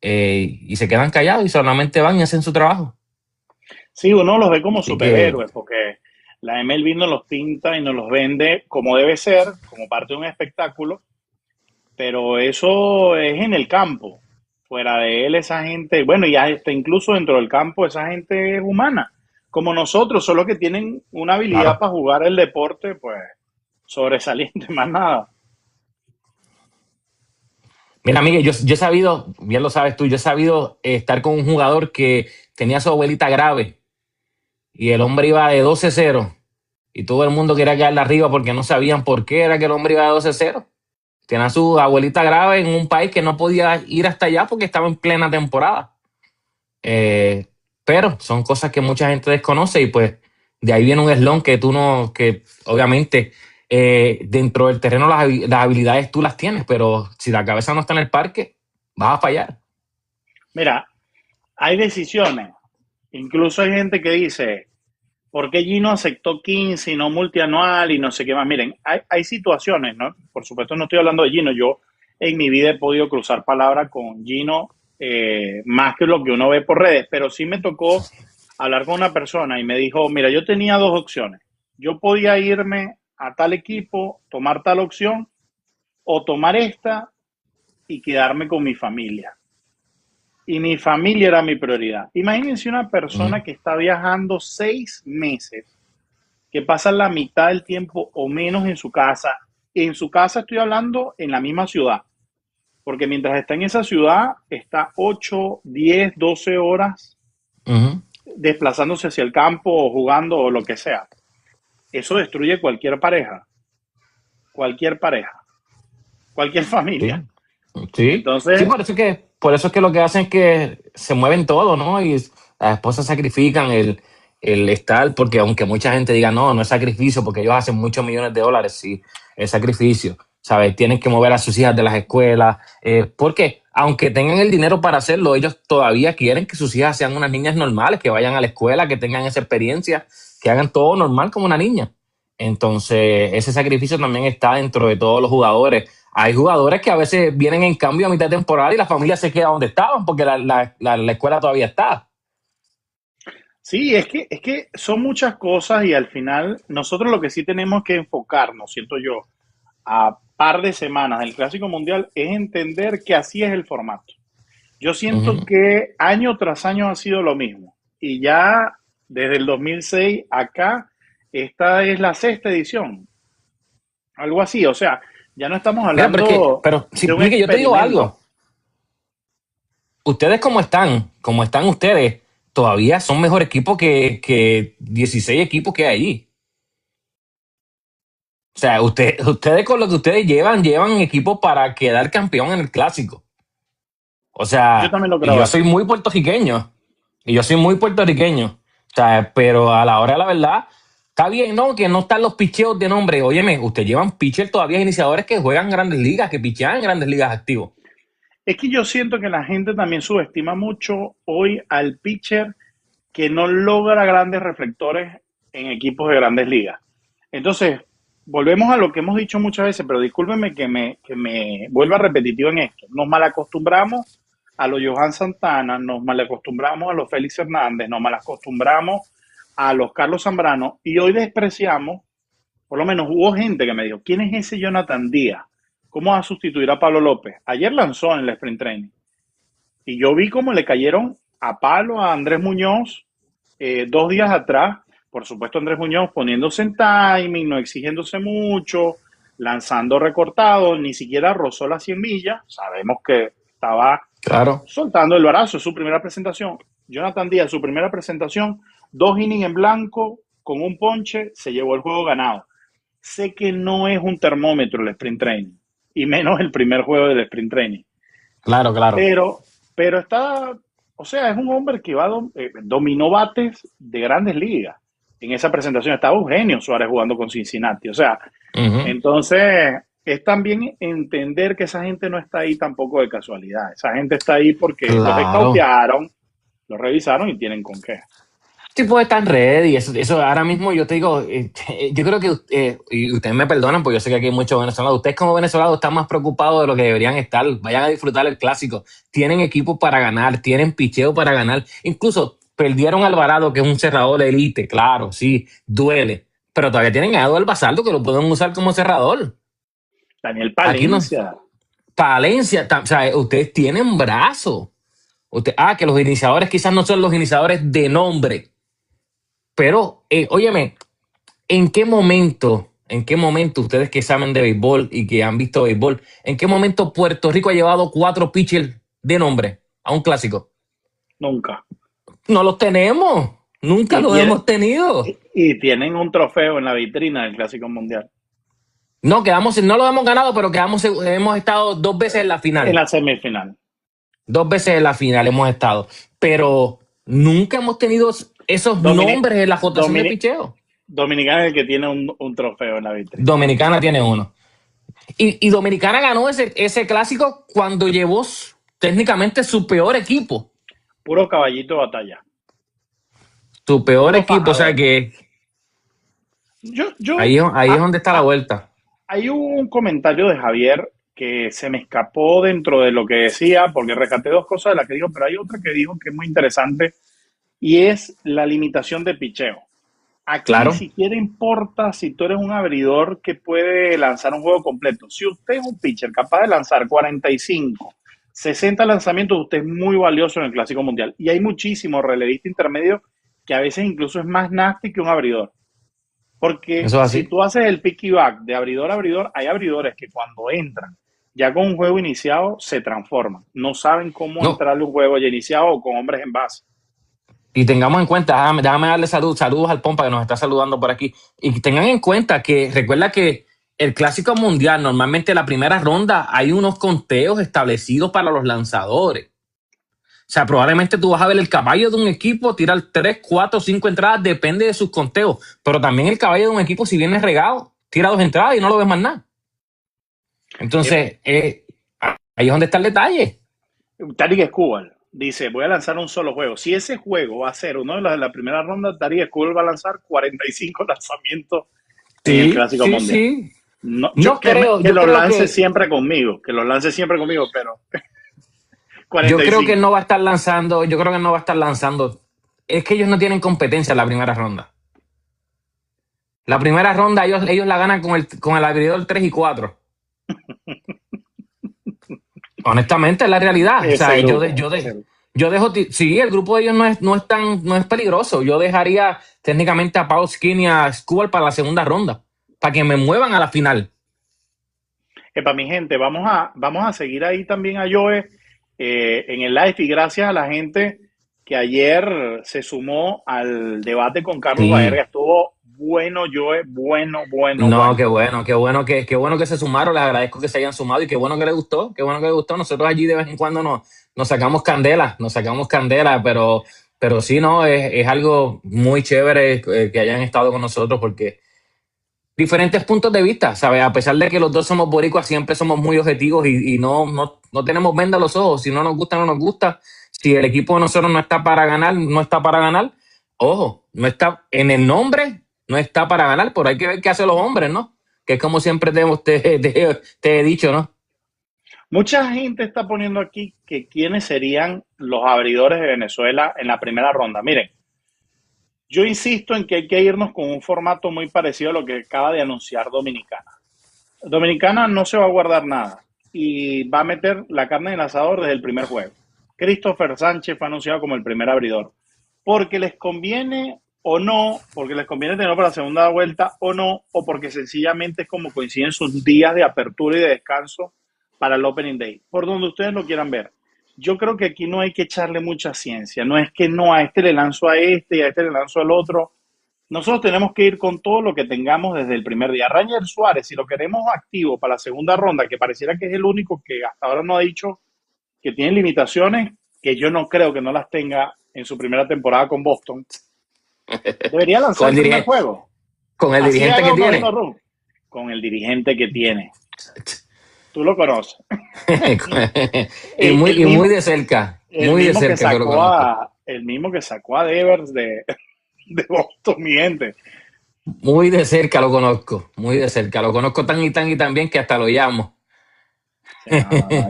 y se quedan callados y solamente van y hacen su trabajo. Sí, uno los ve como Así superhéroes, porque la MLB nos los pinta y nos los vende como debe ser, como parte de un espectáculo, pero eso es en el campo. Fuera de él, esa gente, bueno, y hasta incluso dentro del campo, esa gente es humana, como nosotros, solo que tienen una habilidad claro. para jugar el deporte, pues, sobresaliente, más nada. Mira, Miguel, yo he sabido, bien lo sabes tú, yo he sabido estar con un jugador que tenía a su abuelita grave y el hombre iba de 12-0 y todo el mundo quería quedarle arriba porque no sabían por qué era que el hombre iba de 12-0. Tenía a su abuelita grave en un país que no podía ir hasta allá porque estaba en plena temporada. Pero son cosas que mucha gente desconoce y pues de ahí viene un eslón que que obviamente dentro del terreno las habilidades tú las tienes, pero si la cabeza no está en el parque, vas a fallar. Mira, hay decisiones. Incluso hay gente que dice, ¿Por qué Gino aceptó 15 y no multianual y no sé qué más? Miren, hay situaciones, ¿no? Por supuesto no estoy hablando de Gino, yo en mi vida he podido cruzar palabras con Gino más que lo que uno ve por redes, pero sí me tocó hablar con una persona y me dijo, mira, yo tenía dos opciones. Yo podía irme a tal equipo, tomar tal opción o tomar esta y quedarme con mi familia. Y mi familia era mi prioridad. Imagínense una Ujú. persona que está viajando 6 meses, que pasa la mitad del tiempo o menos en su casa. En su casa estoy hablando en la misma ciudad, porque mientras está en esa ciudad, está 8, 10, 12 horas Ujú. desplazándose hacia el campo o jugando o lo que sea. Eso destruye cualquier pareja, cualquier Sí, familia. sí, sí, Entonces, por eso es que lo que hacen es que se mueven todo, ¿no? Y las esposas sacrifican el estar, porque aunque mucha gente diga, no, no es sacrificio, porque ellos hacen muchos millones de dólares, sí, es sacrificio, ¿sabes? Tienen que mover a sus hijas de las escuelas, porque aunque tengan el dinero para hacerlo, ellos todavía quieren que sus hijas sean unas niñas normales, que vayan a la escuela, que tengan esa experiencia, que hagan todo normal como una niña. Entonces, ese sacrificio también está dentro de todos los jugadores. Hay jugadores que a veces vienen en cambio a mitad de temporada y la familia se queda donde estaban porque la escuela todavía está. sí, es que son muchas cosas y al final nosotros lo que sí tenemos que enfocarnos, siento yo, a par de semanas del Clásico Mundial es entender que así es el formato. Yo siento Ujú. que año tras año ha sido lo mismo y ya desde el 2006 acá, esta es la sexta edición, algo así, o sea, ya no estamos Mira, hablando pero sí, de un Miguel, yo te digo algo. experimento. Ustedes como están ustedes, todavía son mejor equipo que 16 equipos que hay allí. O sea, ustedes con lo que ustedes llevan equipos para quedar campeón en el clásico. O Yo sea, también lo y creo yo así. soy muy puertorriqueño. Y yo soy muy puertorriqueño. O sea, pero a la hora de la verdad, está bien, ¿no? Que no están los picheos de nombre. Óyeme, ustedes llevan pitchers todavía iniciadores que juegan grandes ligas, que pichean en grandes ligas activos. Es que yo siento que la gente también subestima mucho hoy al pitcher que no logra grandes reflectores en equipos de grandes ligas. Entonces, volvemos a lo que hemos dicho muchas veces, pero discúlpenme que me vuelva repetitivo en esto. Nos malacostumbramos a los Johan Santana, nos malacostumbramos a los Félix Hernández, nos malacostumbramos a los Carlos Zambrano y hoy despreciamos, por lo menos hubo gente que me dijo, ¿quién es ese Jonathan Díaz? ¿Cómo va a sustituir a Pablo López? Ayer lanzó en el sprint training y yo vi cómo le cayeron a palo a Andrés Muñoz 2 días atrás. Por supuesto, Andrés Muñoz poniéndose en timing, no exigiéndose mucho, lanzando recortado, ni siquiera rozó las 100 millas. Sabemos que estaba Claro. soltando el brazo, es su primera presentación. Jonathan Díaz, su primera presentación, 2 innings en blanco, con un ponche, se llevó el juego ganado. Sé que no es un termómetro el sprint training, y menos el primer juego del sprint training, Claro, claro. pero, pero está, o sea, es un hombre que dominó bates de grandes ligas. En esa presentación estaba Eugenio Suárez jugando con Cincinnati. O sea, Ujú. entonces es también entender que esa gente no está ahí tampoco de casualidad. Esa gente está ahí porque los Claro. escautearon, los revisaron y tienen con qué. Tipo están ready, eso ahora mismo yo te digo, yo creo que, y ustedes me perdonan, porque yo sé que aquí hay muchos venezolanos, ustedes como venezolanos están más preocupados de lo que deberían estar, vayan a disfrutar el clásico, tienen equipo para ganar, tienen picheo para ganar, incluso perdieron a Alvarado, que es un cerrador elite, claro, sí, duele, pero todavía tienen a Eduardo Basaldo que lo pueden usar como cerrador. Daniel Aquí no, Palencia, Palencia, o sea, ustedes tienen brazos. Que los iniciadores quizás no son los iniciadores de nombre, pero, óyeme, en qué momento ustedes que saben de béisbol y que han visto béisbol, en qué momento Puerto Rico ha llevado 4 pitchers de nombre a un clásico? nunca. No los tenemos, nunca Y, los tiene, hemos tenido. y tienen un trofeo en la vitrina del Clásico Mundial. No, no lo hemos ganado, pero hemos estado 2 veces en la En final. la semifinal. 2 veces en la final hemos estado, pero nunca hemos tenido esos Domini- nombres en la votación de Domini- picheo. Dominicana es el que tiene un trofeo en la vitrina. Dominicana tiene uno. Y Dominicana ganó ese clásico cuando llevó técnicamente su peor equipo. Puro caballito de batalla. Tu peor Unos equipo, o sea fajadores. que Yo, ahí es ah, donde está la vuelta. hay un comentario de Javier que se me escapó dentro de lo que decía, porque rescaté dos cosas de las que dijo, pero hay otra que dijo que es muy interesante y es la limitación de picheo. Aquí ni Claro. siquiera importa si tú eres un abridor que puede lanzar un juego completo. Si usted es un pitcher capaz de lanzar 45, 60 lanzamientos, usted es muy valioso en el Clásico Mundial. Y hay muchísimos relevistas intermedios que a veces incluso es más nasty que un abridor. Porque Eso es si así. tú haces el picky back de abridor a abridor, hay abridores que cuando entran ya con un juego iniciado se transforman. No saben cómo No, entrarle un juego ya iniciado o con hombres en base. y tengamos en cuenta, déjame darle saludos al Pompa que nos está saludando por aquí. Y tengan en cuenta que recuerda que el Clásico Mundial, normalmente en la primera ronda hay unos conteos establecidos para los lanzadores. O sea, probablemente tú vas a ver el caballo de un equipo tirar 3, 4, 5 entradas, depende de sus conteos. Pero también el caballo de un equipo, si viene regado, tira 2 entradas y no lo ves más nada. Entonces, ahí es donde está el detalle. Tariq Skubal dice, voy a lanzar un solo juego. Si ese juego va a ser uno de los de la primera ronda, Tariq Skubal va a lanzar 45 lanzamientos en el Sí, Clásico sí, Mundial. sí. No, Yo creo, que yo los creo lance que, siempre conmigo, que los lance siempre conmigo, pero yo creo que él 45. no va a estar lanzando, yo creo que él no va a estar lanzando. Es que ellos no tienen competencia en la primera ronda. La primera ronda ellos la ganan con el abridor 3 y 4. Honestamente, es la realidad. O sea, Ese grupo, ese grupo. yo dejo, sí, el grupo de ellos no es peligroso. Yo dejaría técnicamente a Paul Skinny y a Skubal para la segunda ronda, para que me muevan a la final. Para mi gente, vamos a seguir ahí también a Joe en el live y gracias a la gente que ayer se sumó al debate con Carlos Sí. Baerga. Estuvo bueno, Joe, bueno, bueno, No, bueno. qué bueno que se sumaron, les agradezco que se hayan sumado y qué bueno que les gustó, qué bueno que les gustó. Nosotros allí de vez en cuando nos sacamos candela, pero sí, no, es algo muy chévere que hayan estado con nosotros porque diferentes puntos de vista, ¿sabes? A pesar de que los dos somos boricuas, siempre somos muy objetivos y no tenemos venda a los ojos. Si no nos gusta, no nos gusta. Si el equipo de nosotros no está para ganar, no está para ganar. Ojo, no está en el nombre, no está para ganar, pero hay que ver qué hacen los hombres, ¿no? Que es como siempre te he dicho, ¿no? Mucha gente está poniendo aquí que quiénes serían los abridores de Venezuela en la primera ronda. Miren, yo insisto en que hay que irnos con un formato muy parecido a lo que acaba de anunciar Dominicana. Dominicana no se va a guardar nada y va a meter la carne en el asador desde el primer juego. Christopher Sánchez fue anunciado como el primer abridor. Porque les conviene o no, porque les conviene tenerlo para la segunda vuelta o no, o porque sencillamente es como coinciden sus días de apertura y de descanso para el Opening Day, por donde ustedes lo quieran ver. Yo creo que aquí no hay que echarle mucha ciencia, no es que no, a este le lanzo a este y a este le lanzo al otro. Nosotros tenemos que ir con todo lo que tengamos desde el primer día. Ranger Suárez, si lo queremos activo para la segunda ronda, que pareciera que es el único que hasta ahora no ha dicho que tiene limitaciones, que yo no creo que no las tenga en su primera temporada con Boston, debería lanzar Con el el, primer dirigente, juego. con el Así dirigente haga que uno tiene. run con el dirigente que tiene. Tú lo conoces. El, y muy de cerca, muy de cerca que lo conozco. el mismo que sacó a Devers de Boston, mi gente. Muy de cerca lo conozco, muy de cerca. Lo conozco tan y tan bien que hasta lo llamo. Sí, no,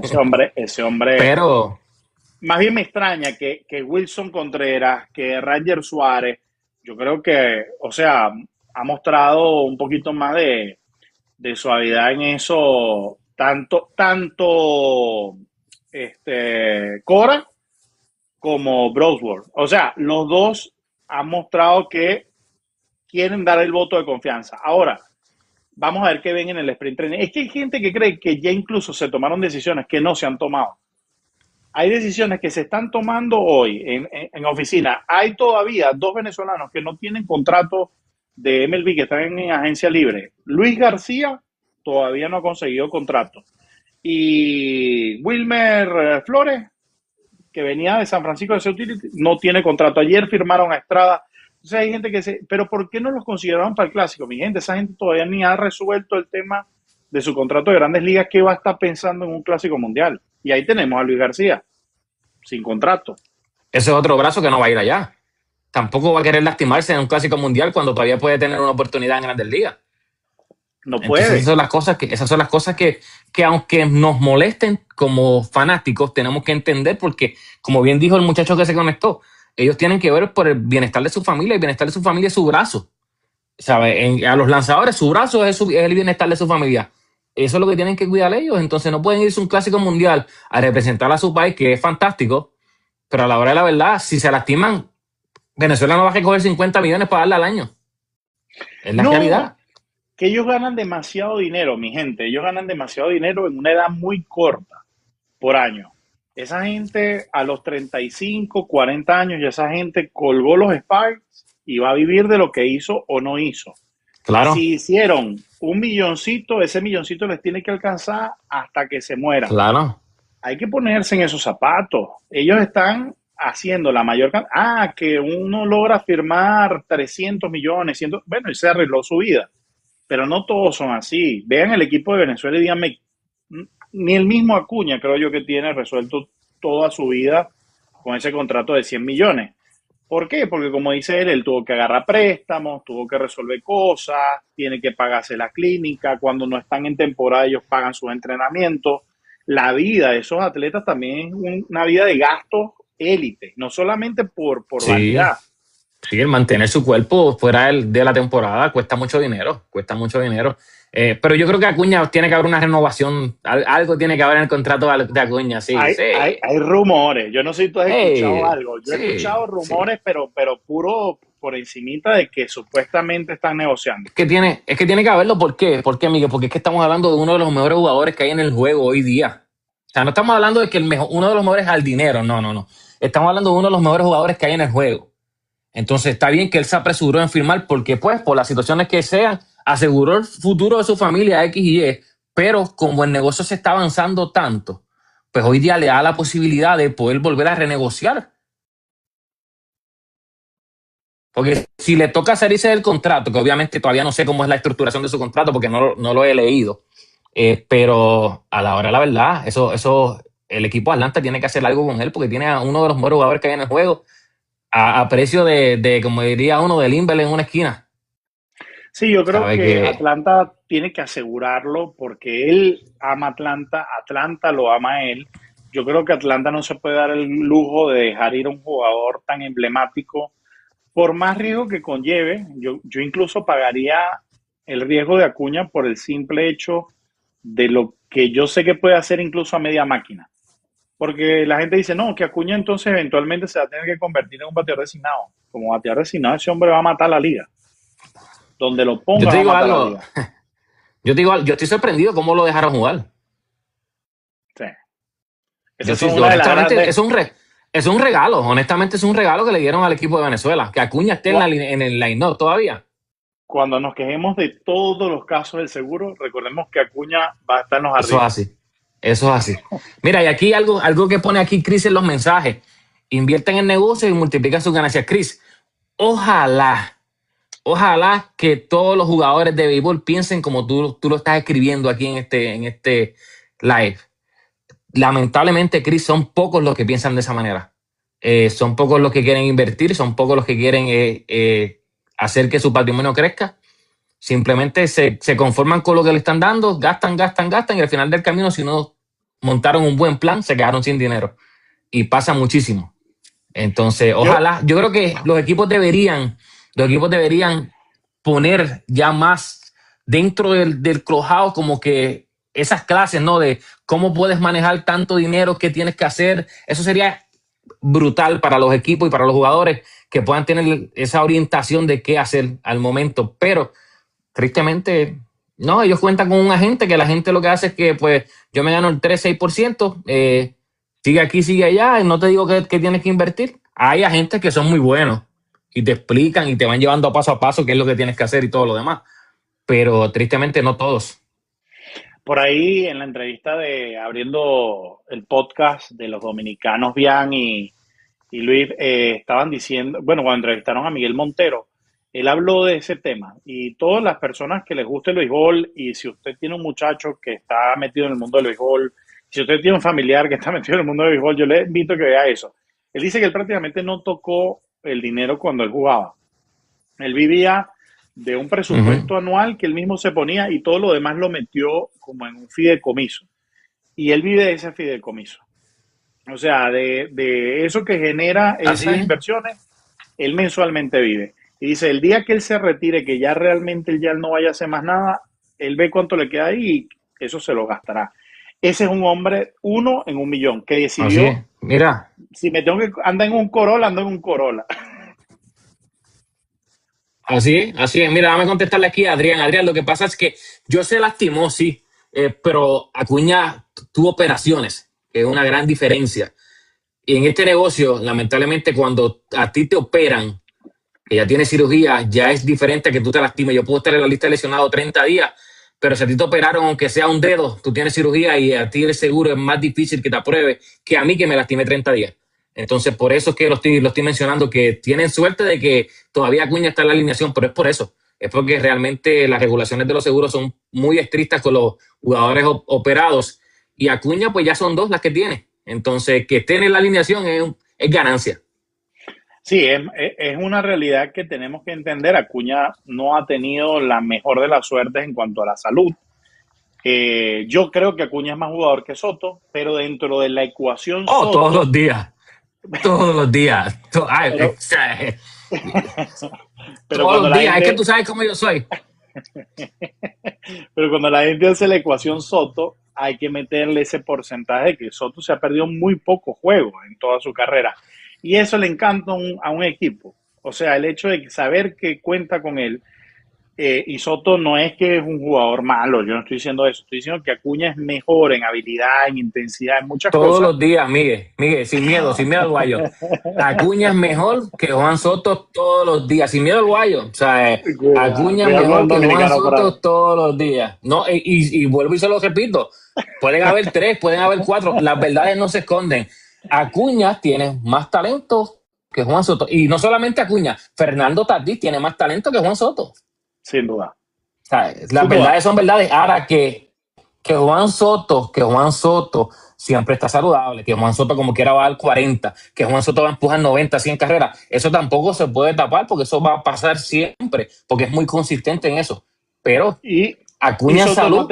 ese hombre, Pero más bien me extraña que Wilson Contreras, que Ranger Suárez, yo creo que, o sea, ha mostrado un poquito más de suavidad en eso, tanto Cora como Brosworth. O sea, los dos han mostrado que quieren dar el voto de confianza. Ahora, vamos a ver qué ven en el sprint training. Es que hay gente que cree que ya incluso se tomaron decisiones que no se han tomado. Hay decisiones que se están tomando hoy en oficina. Hay todavía dos venezolanos que no tienen contrato de MLB, que están en agencia libre. Luis García todavía no ha conseguido contrato. Y Wilmer Flores, que venía de San Francisco de Utility, no tiene contrato. Ayer firmaron a Estrada. Entonces hay gente que dice, pero ¿por qué no los consideraron para el clásico? Mi gente, esa gente todavía ni ha resuelto el tema de su contrato de Grandes Ligas, que va a estar pensando en un clásico mundial. Y ahí tenemos a Luis García, sin contrato. ese es otro brazo que no va a ir allá. tampoco va a querer lastimarse en un clásico mundial cuando todavía puede tener una oportunidad en Grandes Ligas. No Entonces puede. esas son las cosas que aunque nos molesten como fanáticos, tenemos que entender porque, como bien dijo el muchacho que se conectó, ellos tienen que ver por el bienestar de su familia, el bienestar de su familia es su brazo. ¿Sabe? A los lanzadores, su brazo es el bienestar de su familia. Eso es lo que tienen que cuidar ellos. Entonces no pueden irse a un clásico mundial a representar a su país, que es fantástico, pero a la hora de la verdad, si se lastiman, Venezuela no va a recoger 50 millones para darle al año. Es la No, realidad. que ellos ganan demasiado dinero, mi gente. Ellos ganan demasiado dinero en una edad muy corta por año. Esa gente a los 35, 40 años, ya esa gente colgó los Sparks y va a vivir de lo que hizo o no hizo. Claro, Si hicieron un milloncito, ese milloncito les tiene que alcanzar hasta que se mueran. claro, Hay que ponerse en esos zapatos. Ellos están haciendo la mayor cantidad. Ah, que uno logra firmar 300 millones, 100, bueno, y se arregló su vida. Pero no todos son así. Vean el equipo de Venezuela y díganme, ni el mismo Acuña creo yo que tiene resuelto toda su vida con ese contrato de 100 millones. ¿Por qué? Porque como dice él tuvo que agarrar préstamos, tuvo que resolver cosas, tiene que pagarse la clínica, cuando no están en temporada ellos pagan sus entrenamientos. La vida de esos atletas también es una vida de gastos élite, no solamente por sí. vanidad. Sí, el mantener su cuerpo fuera de la temporada cuesta mucho dinero, cuesta mucho dinero. Pero yo creo que Acuña tiene que haber una renovación, algo tiene que haber en el contrato de Acuña, sí, Hay, sí. hay, hay rumores, yo no sé si tú has escuchado Hey, algo, yo he sí, escuchado sí. rumores, pero puro por encimita de que supuestamente están negociando. Es que tiene que haberlo, ¿por qué? ¿Por qué, Miguel? Porque es que estamos hablando de uno de los mejores jugadores que hay en el juego hoy día. O sea, no estamos hablando de que uno de los mejores al dinero, no, no, no. Estamos hablando de uno de los mejores jugadores que hay en el juego. Entonces está bien que él se apresuró en firmar porque pues por las situaciones que sean, aseguró el futuro de su familia X y Y, pero como el negocio se está avanzando tanto, pues hoy día le da la posibilidad de poder volver a renegociar. Porque si le toca salirse del contrato, que obviamente todavía no sé cómo es la estructuración de su contrato porque no lo he leído, pero a la hora de la verdad, el equipo Atlanta tiene que hacer algo con él porque tiene a uno de los mejores jugadores que hay en el juego a precio como diría uno, del Inver en una esquina. Sí, yo creo Sabe que que Atlanta tiene que asegurarlo porque él ama Atlanta, Atlanta lo ama a él. Yo creo que Atlanta no se puede dar el lujo de dejar ir a un jugador tan emblemático, por más riesgo que conlleve. Yo incluso pagaría el riesgo de Acuña por el simple hecho de lo que yo sé que puede hacer incluso a media máquina. Porque la gente dice, no, que Acuña entonces eventualmente se va a tener que convertir en un bateador designado. Como bateador designado, ese hombre va a matar la liga. Donde lo yo ponga te va a digo matar la algo, liga. yo estoy sorprendido cómo lo dejaron jugar. Sí. Yo Esas sí, son una de las honestamente, grandes. es un regalo, honestamente es un regalo que le dieron al equipo de Venezuela, que Acuña esté en el line-up todavía. Cuando nos quejemos de todos los casos del seguro, recordemos que Acuña va a estar en los Eso es jardines. así, eso es así. Mira, y aquí algo que pone aquí Chris en los mensajes, invierten en negocios y multiplican sus ganancias. Chris, ojalá, ojalá que todos los jugadores de béisbol piensen como tú lo estás escribiendo aquí en este live. Lamentablemente, Chris, son pocos los que piensan de esa manera. Son pocos los que quieren invertir, son pocos los que quieren hacer que su patrimonio crezca. Simplemente se conforman con lo que le están dando, gastan, gastan, gastan y al final del camino, si no montaron un buen plan, se quedaron sin dinero. Y pasa muchísimo. Entonces, Yo, ojalá, yo creo que los equipos deberían poner ya más dentro del clubhouse como que esas clases, ¿no? De cómo puedes manejar tanto dinero, qué tienes que hacer. Eso sería brutal para los equipos y para los jugadores que puedan tener esa orientación de qué hacer al momento. Pero tristemente, no, ellos cuentan con un agente que la gente lo que hace es que, pues, yo me gano el 3-6%, sigue aquí, sigue allá, y no te digo que tienes que invertir. Hay agentes que son muy buenos y te explican y te van llevando a paso qué es lo que tienes que hacer y todo lo demás. Pero tristemente no todos. por ahí en la entrevista de abriendo el podcast de los dominicanos Bian y Luis, estaban diciendo, bueno, cuando entrevistaron a Miguel Montero, él habló de ese tema y todas las personas que les guste el béisbol y si usted tiene un muchacho que está metido en el mundo del béisbol, si usted tiene un familiar que está metido en el mundo del béisbol, yo le invito a que vea eso. Él dice que él prácticamente no tocó el dinero cuando él jugaba. Él vivía de un Ujú. presupuesto anual que él mismo se ponía y todo lo demás lo metió como en un fideicomiso. Y él vive de ese fideicomiso. O sea, de eso que genera Así esas es. inversiones, él mensualmente vive. Y dice, el día que él se retire, que ya realmente él ya no vaya a hacer más nada, él ve cuánto le queda ahí y eso se lo gastará. Ese es un hombre, uno en un millón, que Así decidió, es. Mira, si me tengo que andar en un Corolla, ando en un Corolla. así es, así es. Mira, dame contestarle aquí a Adrián. Adrián, lo que pasa es que yo se lastimó, sí, pero Acuña tuvo operaciones, que es una gran diferencia. Y en este negocio, lamentablemente, cuando a ti te operan, que ya tienes cirugía, ya es diferente a que tú te lastimes. Yo puedo estar en la lista de lesionados 30 días, pero si a ti te operaron, aunque sea un dedo, tú tienes cirugía y a ti el seguro es más difícil que te apruebe que a mí que me lastimé 30 días. Entonces, por eso es que lo estoy mencionando, que tienen suerte de que todavía Acuña está en la alineación, pero es por eso. Es porque realmente las regulaciones de los seguros son muy estrictas con los jugadores operados y Acuña pues ya son dos las que tiene. Entonces, que esté en la alineación es ganancia. Sí, es una realidad que tenemos que entender. Acuña no ha tenido la mejor de las suertes en cuanto a la salud. Yo creo que Acuña es más jugador que Soto, pero dentro de la ecuación Oh, todos Soto, los días. Todos los días. pero, pero Todos cuando los la días. Es que tú gente, sabes cómo yo soy. pero cuando la gente hace la ecuación Soto, hay que meterle ese porcentaje de que Soto se ha perdido muy pocos juegos en toda su carrera. Y eso le encanta a un equipo. O sea, el hecho de saber que cuenta con él. Y Soto no es que es un jugador malo, yo no estoy diciendo eso, estoy diciendo que Acuña es mejor en habilidad, en intensidad, en muchas Todos cosas. los días, Miguel. Miguel, sin miedo al guayo. Acuña es mejor que Juan Soto todos los días, sin miedo al guayo. O sea, Cuidado, Acuña es cuidado con mejor el que Juan dominicano por ahí. Soto todos los días. No, y vuelvo y se lo repito. Pueden haber tres, pueden haber cuatro. Las verdades no se esconden. Acuña tiene más talento que Juan Soto. Y no solamente Acuña, Fernando Tatís tiene más talento que Juan Soto. O Sin duda, sea, las sin duda. verdades son verdades. Ahora que Juan Soto siempre está saludable, que Juan Soto como quiera va a dar 40, que Juan Soto va a empujar 90, 100 carreras, eso tampoco se puede tapar porque eso va a pasar siempre, porque es muy consistente en eso. Pero Y Acuña en Soto salud,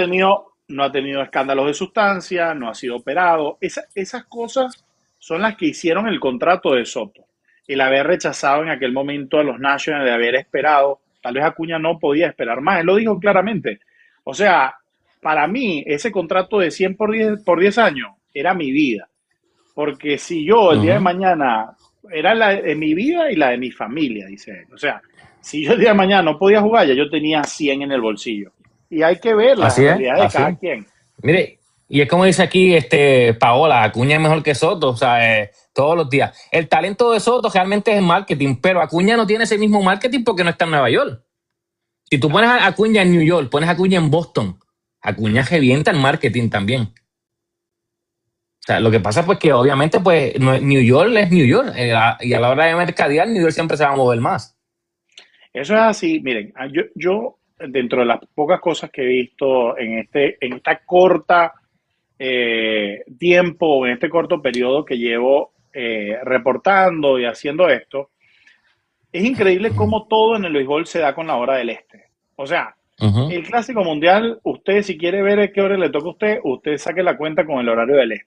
no ha tenido escándalos de sustancia, no ha sido operado. Esas cosas son las que hicieron el contrato de Soto. El haber rechazado en aquel momento a los Nationals, de haber esperado. Tal vez Acuña no podía esperar más. Él lo dijo claramente. O sea, para mí, ese contrato de 100 por 10 años era mi vida. Porque si yo el día de uh-huh, mañana, era la de mi vida y la de mi familia, dice él. O sea, si yo el día de mañana no podía jugar, ya yo tenía 100 en el bolsillo. Y hay que ver la así es, realidad de así cada es. quien. Mire, y es como dice aquí Paola, Acuña es mejor que Soto, o sea, todos los días. El talento de Soto realmente es el marketing, pero Acuña no tiene ese mismo marketing porque no está en Nueva York. Si tú pones a Acuña en New York, pones a Acuña en Boston, Acuña revienta el marketing también. O sea, lo que pasa pues que obviamente pues New York es New York y a la hora de mercadear New York siempre se va a mover más. Eso es así. Miren, yo dentro de las pocas cosas que he visto en esta corta tiempo, en este corto periodo que llevo reportando y haciendo esto, es increíble Uh-huh. cómo todo en el béisbol se da con la hora del este. O sea, Uh-huh. el clásico mundial, usted si quiere ver a qué hora le toca a usted, usted saque la cuenta con el horario del este.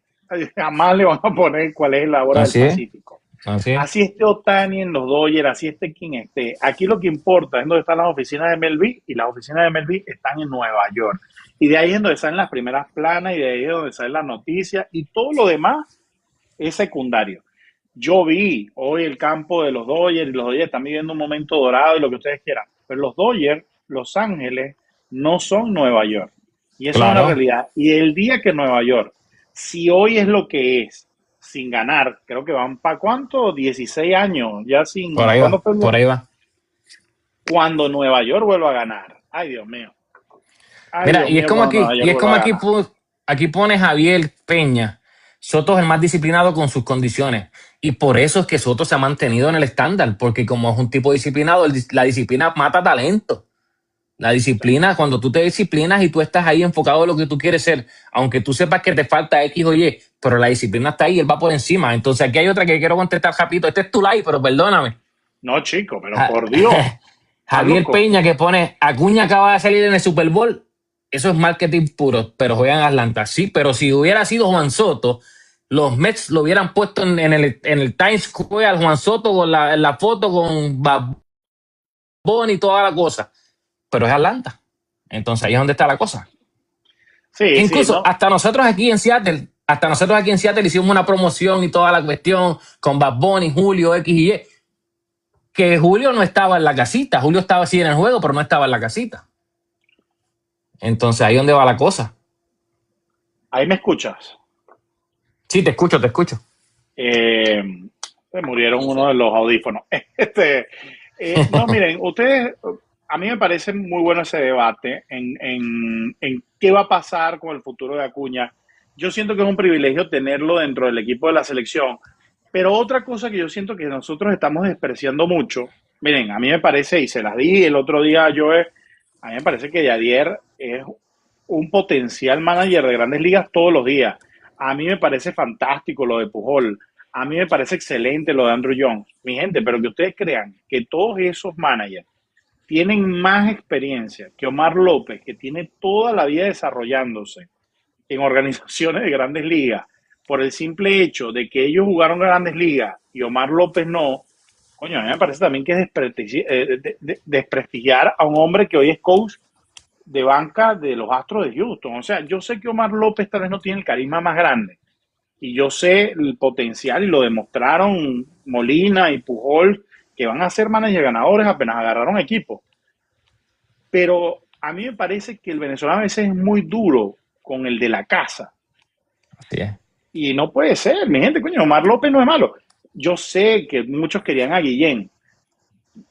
Jamás le van a poner cuál es la hora del Así es, Pacífico. así es. Así esté Otani en los Dodgers, así esté quien esté. Aquí lo que importa es donde están las oficinas de MLB y las oficinas de MLB están en Nueva York. Y de ahí es donde salen las primeras planas y de ahí es donde salen las noticias y todo lo demás es secundario. Yo vi hoy el campo de los Dodgers y los Dodgers están viviendo un momento dorado y lo que ustedes quieran. Pero los Dodgers, Los Ángeles, no son Nueva York. Y eso es una Claro, realidad. Y el día que Nueva York, si hoy es lo que es, sin ganar, creo que van para cuánto, 16 años, ya por sin, ahí ¿cuándo va, fue? por ahí va. Cuando Nueva York vuelva a ganar. Ay, Dios mío. Ay, Mira, Dios y es mío, como cuando aquí, Nueva y York es vuelva como a aquí, ganar. aquí pone Javier Peña. Soto es el más disciplinado con sus condiciones. Y por eso es que Soto se ha mantenido en el estándar, porque como es un tipo disciplinado, la disciplina mata talento. La Sí. disciplina, cuando tú te disciplinas y tú estás ahí enfocado en lo que tú quieres ser, aunque tú sepas que te falta X o Y, pero la disciplina está ahí, él va por encima. Entonces aquí hay otra que quiero contestar rapidito. Este es tu live, pero perdóname. No, chico, pero Ja- por Dios, ¿estás Javier loco? Peña que pone, Acuña acaba de salir en el Super Bowl, eso es marketing puro, pero juegan en Atlanta. Sí, pero si hubiera sido Juan Soto, los Mets lo hubieran puesto en el Times Square al Juan Soto con la foto con Bad Bunny y toda la cosa, pero es Atlanta. Entonces ahí es donde está la cosa. Sí, sí, Incluso no. hasta nosotros aquí en Seattle hicimos una promoción y toda la cuestión con Bad Bunny, Julio, X y Y, que Julio no estaba en la casita, Julio estaba así en el juego, pero no estaba en la casita. Entonces ahí es donde va la cosa. Ahí me escuchas. Sí, te escucho, te escucho. Eh, Se murieron uno de los audífonos. No, miren, ustedes, a mí me parece muy bueno ese debate en qué va a pasar con el futuro de Acuña. Yo siento que es un privilegio tenerlo dentro del equipo de la selección, pero otra cosa que yo siento que nosotros estamos despreciando mucho, miren, a mí me parece, y se las di el otro día a Joe, a mí me parece que Yadier es un potencial manager de grandes ligas todos los días. A mí me parece fantástico lo de Pujol. A mí me parece excelente lo de Andrew Jones. Mi gente, pero que ustedes crean que todos esos managers tienen más experiencia que Omar López, que tiene toda la vida desarrollándose en organizaciones de grandes ligas, por el simple hecho de que ellos jugaron grandes ligas y Omar López no, coño, a mí me parece también que es desprestigiar a un hombre que hoy es coach de banca de los Astros de Houston. O sea, yo sé que Omar López tal vez no tiene el carisma más grande, y yo sé el potencial y lo demostraron Molina y Pujol, que van a ser managers ganadores apenas agarraron equipo. Pero a mí me parece que el venezolano a veces es muy duro con el de la casa. Así es. Y no puede ser, mi gente, coño, Omar López no es malo. Yo sé que muchos querían a Guillén.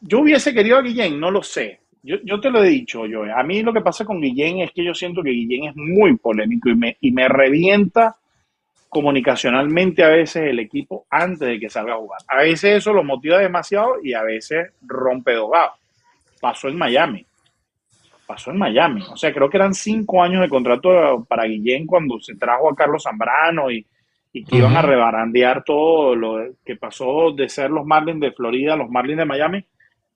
Yo hubiese querido a Guillén, no lo sé. Yo te lo he dicho, yo. A mí lo que pasa con Guillén es que yo siento que Guillén es muy polémico y me revienta comunicacionalmente a veces el equipo antes de que salga a jugar. A veces eso lo motiva demasiado y a veces rompe dogado. Pasó en Miami. Pasó en Miami. O sea, creo que eran 5 años de contrato para Guillén cuando se trajo a Carlos Zambrano y que iban a Ujú. rebarandear todo lo que pasó de ser los Marlins de Florida a los Marlins de Miami.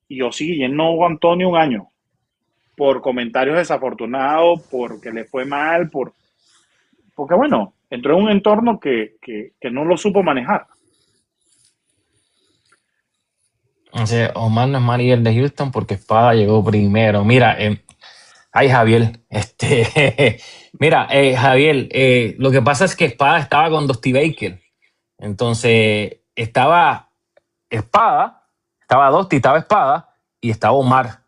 Y yo sí, Guillén no aguantó ni un año por comentarios desafortunados, porque le fue mal, porque bueno, entró en un entorno que no lo supo manejar. Entonces, Omar no es manager de Houston porque Espada llegó primero. Mira, ay Javier, mira, Javier, lo que pasa es que Espada estaba con Dusty Baker. Entonces, estaba Espada, estaba Dusty, estaba Espada y estaba Omar.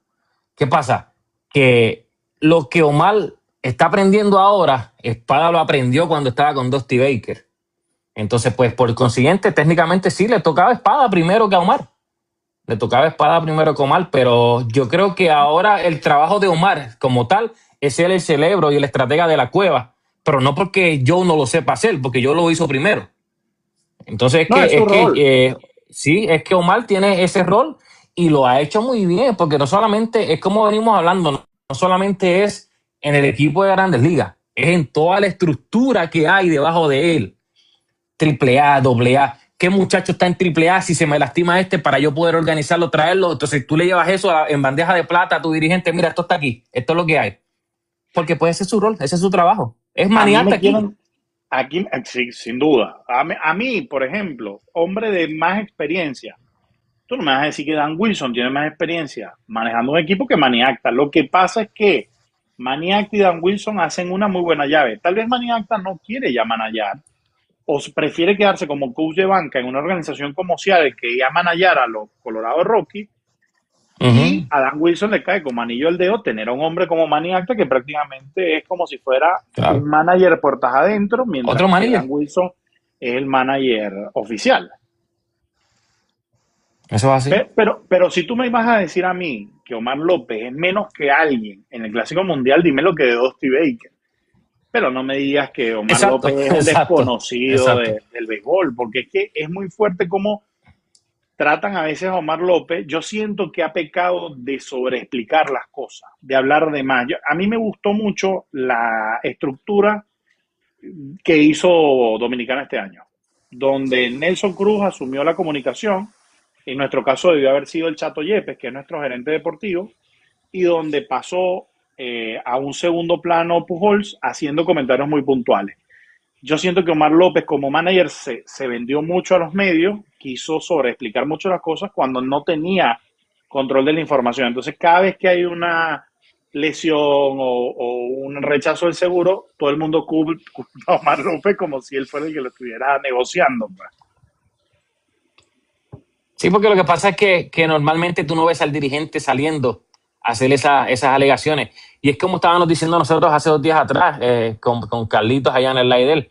¿Qué pasa? Que lo que Omar está aprendiendo ahora, Espada lo aprendió cuando estaba con Dusty Baker. Entonces, pues por consiguiente, técnicamente sí le tocaba Espada primero que a Omar. Le tocaba Espada primero que Omar, pero yo creo que ahora el trabajo de Omar como tal es ser el cerebro y el estratega de la cueva, pero no porque yo no lo sepa hacer, porque yo lo hizo primero. Entonces No, es su rol. sí, es que Omar tiene ese rol y lo ha hecho muy bien, porque no solamente es como venimos hablando, no solamente es en el equipo de Grandes Ligas, es en toda la estructura que hay debajo de él. Triple A, doble A. ¿Qué muchacho está en triple A si se me lastima este para yo poder organizarlo, traerlo? Entonces tú le llevas eso en bandeja de plata a tu dirigente, mira, esto está aquí, esto es lo que hay. Porque puede ser su rol, ese es su trabajo. Es A mí maniata me aquí. quieren, aquí, sí, sin duda. A mí, por ejemplo, hombre de más experiencia, tú no me vas a decir que Dan Wilson tiene más experiencia manejando un equipo que Maniacta. Lo que pasa es que Maniacta y Dan Wilson hacen una muy buena llave. Tal vez Maniacta no quiere ya manejar o prefiere quedarse como coach de banca en una organización como Seattle que ya manejara a los Colorado Rockies, y Ujú, a Dan Wilson le cae como anillo al dedo tener a un hombre como Manny Acta que prácticamente es como si fuera un claro. manager puertas adentro, mientras Otro que Dan manager. Wilson es el manager oficial. Eso es así. Pero si tú me vas a decir a mí que Omar López es menos que alguien en el Clásico Mundial, dime lo que de Dusty Baker. Pero no me digas que Omar Exacto, López es un exacto, desconocido exacto. del béisbol, porque es que es muy fuerte como tratan a veces a Omar López. Yo siento que ha pecado de sobreexplicar las cosas, de hablar de más. A mí me gustó mucho la estructura que hizo Dominicana este año, donde Nelson Cruz asumió la comunicación, En nuestro caso debió haber sido el Chato Yepes, que es nuestro gerente deportivo, y donde pasó a un segundo plano Pujols haciendo comentarios muy puntuales. Yo siento que Omar López como manager se vendió mucho a los medios, quiso sobreexplicar mucho las cosas cuando no tenía control de la información. Entonces, cada vez que hay una lesión o un rechazo del seguro, todo el mundo culpa a Omar López como si él fuera el que lo estuviera negociando, pues. Sí, porque lo que pasa es que normalmente tú no ves al dirigente saliendo a hacer esas alegaciones. Y es como estábamos diciendo nosotros hace 2 días atrás con Carlitos allá en el live de él.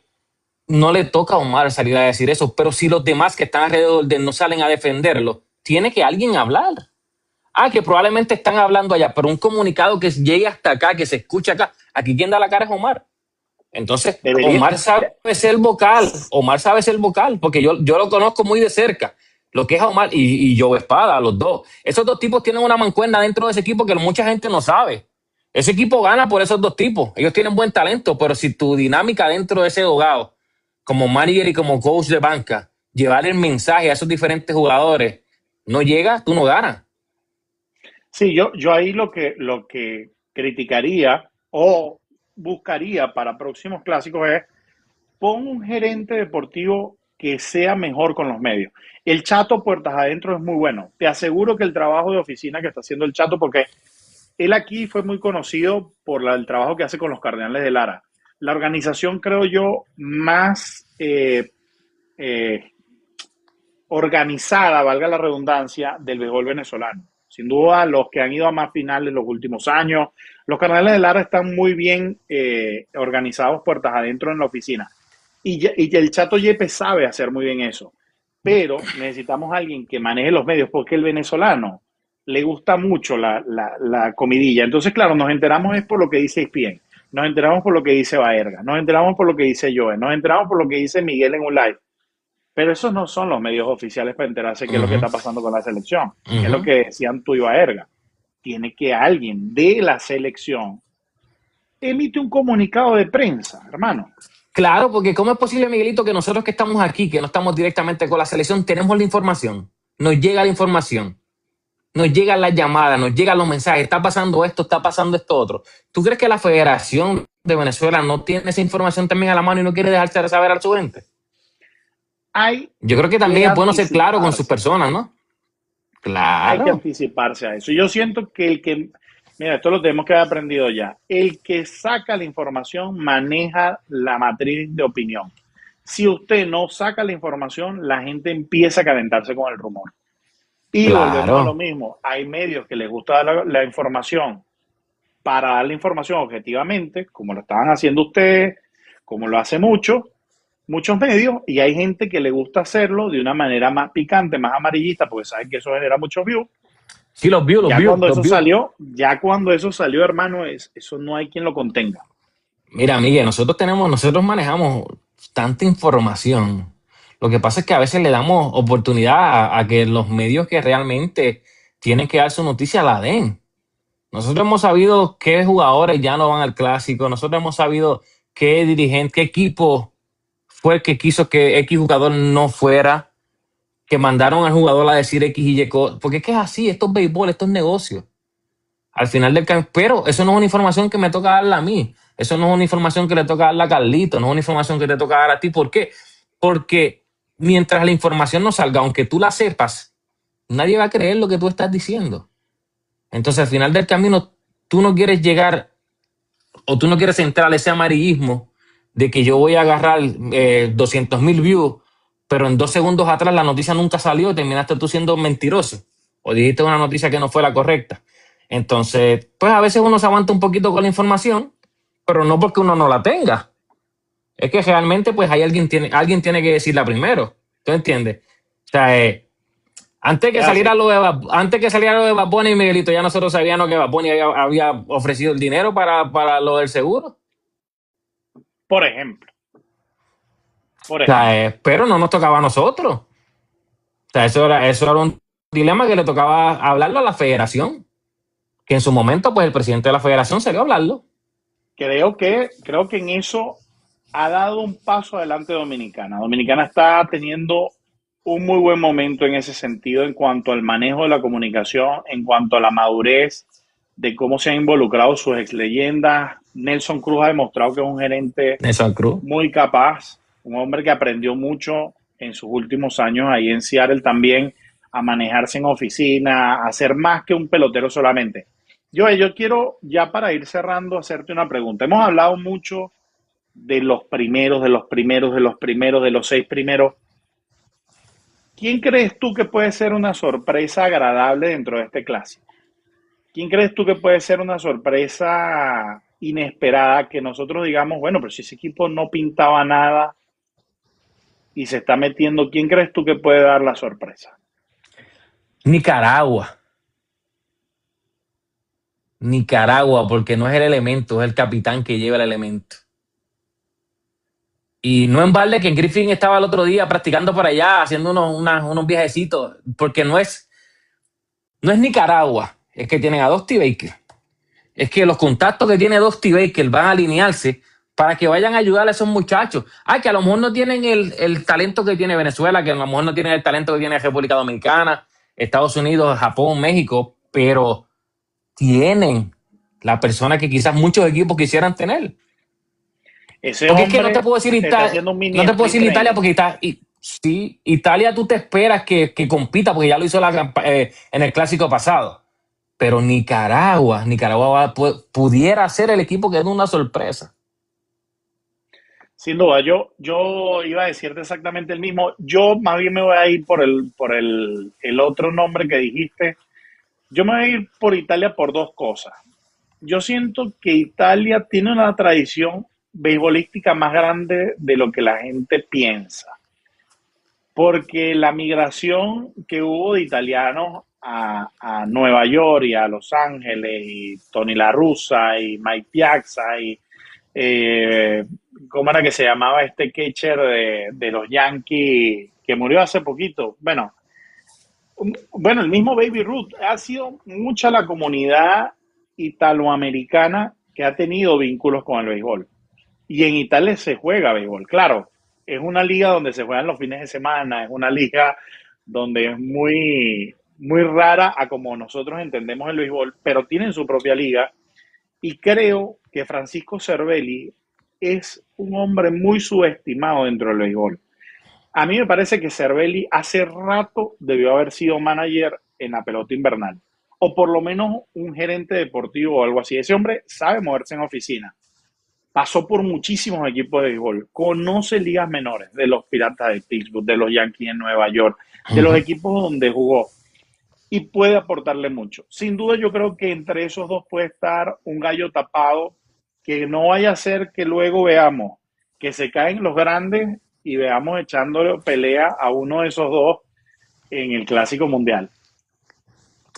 No le toca a Omar salir a decir eso, pero si los demás que están alrededor de él no salen a defenderlo, tiene que alguien hablar. Que probablemente están hablando allá, pero un comunicado que llegue hasta acá, que se escuche acá. Aquí quien da la cara es Omar. Entonces, Debería, Omar sabe ser vocal, porque yo lo conozco muy de cerca. Lo que es a Omar y Joe Espada, los dos. Esos dos tipos tienen una mancuerna dentro de ese equipo que mucha gente no sabe. Ese equipo gana por esos dos tipos. Ellos tienen buen talento, pero si tu dinámica dentro de ese hogado, como manager y como coach de banca, llevar el mensaje a esos diferentes jugadores, no llega, tú no ganas. sí, yo ahí lo que criticaría o buscaría para próximos clásicos es pon un gerente deportivo que sea mejor con los medios. El Chato puertas adentro es muy bueno. Te aseguro que el trabajo de oficina que está haciendo el Chato, porque él aquí fue muy conocido por el trabajo que hace con los Cardenales de Lara. La organización, creo yo, más eh, organizada, valga la redundancia, del béisbol venezolano. Sin duda, los que han ido a más finales los últimos años, los Cardenales de Lara están muy bien organizados puertas adentro en la oficina. Y el Chato Yepes sabe hacer muy bien eso. Pero necesitamos a alguien que maneje los medios, porque el venezolano le gusta mucho la comidilla. Entonces, claro, nos enteramos es por lo que dice ESPN, nos enteramos por lo que dice Baerga, nos enteramos por lo que dice Joe, nos enteramos por lo que dice Miguel en un live. Pero esos no son los medios oficiales para enterarse qué es lo que Uh-huh. está pasando con la selección, que es lo Uh-huh. que decían tú y Baerga. Tiene que alguien de la selección emite un comunicado de prensa, hermano. Claro, porque ¿cómo es posible, Miguelito, que nosotros que estamos aquí, que no estamos directamente con la selección, tenemos la información? Nos llega la información, nos llegan las llamadas, nos llegan los mensajes, está pasando esto otro. ¿Tú crees que la Federación de Venezuela no tiene esa información también a la mano y no quiere dejarse de saber a su gente? Hay Yo creo que que también es bueno ser claro con sus anticiparse. personas, ¿no? Hay que Claro. anticiparse a eso. Yo siento que mira, esto lo tenemos que haber aprendido ya. El que saca la información maneja la matriz de opinión. Si usted no saca la información, la gente empieza a calentarse con el rumor. Y volvemos a lo Claro. mismo. Hay medios que les gusta dar la información para dar la información objetivamente, como lo estaban haciendo ustedes, como lo hace muchos medios, y hay gente que le gusta hacerlo de una manera más picante, más amarillista, porque saben que eso genera muchos views. Sí, los views, los Ya views, cuando los eso views. salió, ya cuando eso salió, hermano, eso no hay quien lo contenga. Mira, Miguel, nosotros manejamos tanta información. Lo que pasa es que a veces le damos oportunidad a que los medios que realmente tienen que dar su noticia la den. Nosotros hemos sabido qué jugadores ya no van al clásico. Nosotros hemos sabido qué dirigente, qué equipo fue el que quiso que X jugador no fuera, que mandaron al jugador a decir X y Y. Porque es que es así, esto es béisbol, esto es negocio. Al final del camino, pero eso no es una información que me toca darla a mí. Eso no es una información que le toca darla a Carlito, no es una información que te toca dar a ti. ¿Por qué? Porque mientras la información no salga, aunque tú la sepas, nadie va a creer lo que tú estás diciendo. Entonces, al final del camino, tú no quieres llegar o tú no quieres entrar a ese amarillismo de que yo voy a agarrar 200,000 views, pero en 2 segundos atrás la noticia nunca salió y terminaste tú siendo mentiroso o dijiste una noticia que no fue la correcta. Entonces, pues a veces uno se aguanta un poquito con la información, pero no porque uno no la tenga. Es que realmente pues hay alguien tiene que decirla primero. ¿Tú entiendes? O sea, antes que Es así. saliera lo de Bad Bunny, Miguelito, ya nosotros sabíamos que Bad Bunny había ofrecido el dinero para lo del seguro. Por ejemplo, por O ejemplo. sea, pero no nos tocaba a nosotros. O sea, eso era un dilema que le tocaba hablarlo a la federación. Que en su momento, pues el presidente de la federación salió a hablarlo. Creo que en eso ha dado un paso adelante Dominicana. Dominicana está teniendo un muy buen momento en ese sentido, en cuanto al manejo de la comunicación, en cuanto a la madurez de cómo se han involucrado sus ex leyendas. Nelson Cruz ha demostrado que es un gerente Nelson Cruz. muy capaz, un hombre que aprendió mucho en sus últimos años ahí en Seattle también, a manejarse en oficina, a ser más que un pelotero solamente. Yo quiero, ya para ir cerrando, hacerte una pregunta. Hemos hablado mucho de los primeros, de los primeros, de los primeros, de los 6 primeros. ¿Quién crees tú que puede ser una sorpresa agradable dentro de este clásico? ¿Quién crees tú que puede ser una sorpresa inesperada que nosotros digamos, bueno, pero si ese equipo no pintaba nada y se está metiendo, ¿quién crees tú que puede dar la sorpresa? Nicaragua. Nicaragua, porque no es el elemento, es el capitán que lleva el elemento. Y no en balde que Griffin estaba el otro día practicando por allá, haciendo unos viajecitos, porque no es Nicaragua, es que tienen a Dusty Baker. Es que los contactos que tiene Dusty Baker van a alinearse para que vayan a ayudar a esos muchachos. Que a lo mejor no tienen el talento que tiene Venezuela, que a lo mejor no tienen el talento que tiene República Dominicana, Estados Unidos, Japón, México, pero tienen la persona que quizás muchos equipos quisieran tener. Ese Porque es que no te hombre puedo decir está haciendo un mini no te puedo decir Italia increíble. porque sí, Italia tú te esperas que compita porque ya lo hizo en el clásico pasado. Pero Nicaragua pudiera ser el equipo que es una sorpresa. Sin duda, yo iba a decirte exactamente el mismo. Yo más bien me voy a ir por el otro nombre que dijiste. Yo me voy a ir por Italia por dos cosas. Yo siento que Italia tiene una tradición beisbolística más grande de lo que la gente piensa, porque la migración que hubo de italianos a Nueva York y a Los Ángeles, y Tony La Russa y Mike Piazza y eh, ¿cómo era que se llamaba este catcher de los Yankees que murió hace poquito? Bueno, el mismo Baby Ruth. Ha sido mucha la comunidad italoamericana que ha tenido vínculos con el béisbol. Y en Italia se juega béisbol. Claro, es una liga donde se juegan los fines de semana, es una liga donde es muy, muy rara a como nosotros entendemos el béisbol, pero tienen su propia liga. Y creo que Francisco Cervelli es un hombre muy subestimado dentro del béisbol. A mí me parece que Cervelli hace rato debió haber sido manager en la pelota invernal, o por lo menos un gerente deportivo o algo así. Ese hombre sabe moverse en oficina, pasó por muchísimos equipos de béisbol, conoce ligas menores, de los Piratas de Pittsburgh, de los Yankees en Nueva York, de los equipos donde jugó, y puede aportarle mucho. Sin duda yo creo que entre esos dos puede estar un gallo tapado, que no vaya a ser que luego veamos que se caen los grandes y veamos echándole pelea a uno de esos dos en el Clásico Mundial.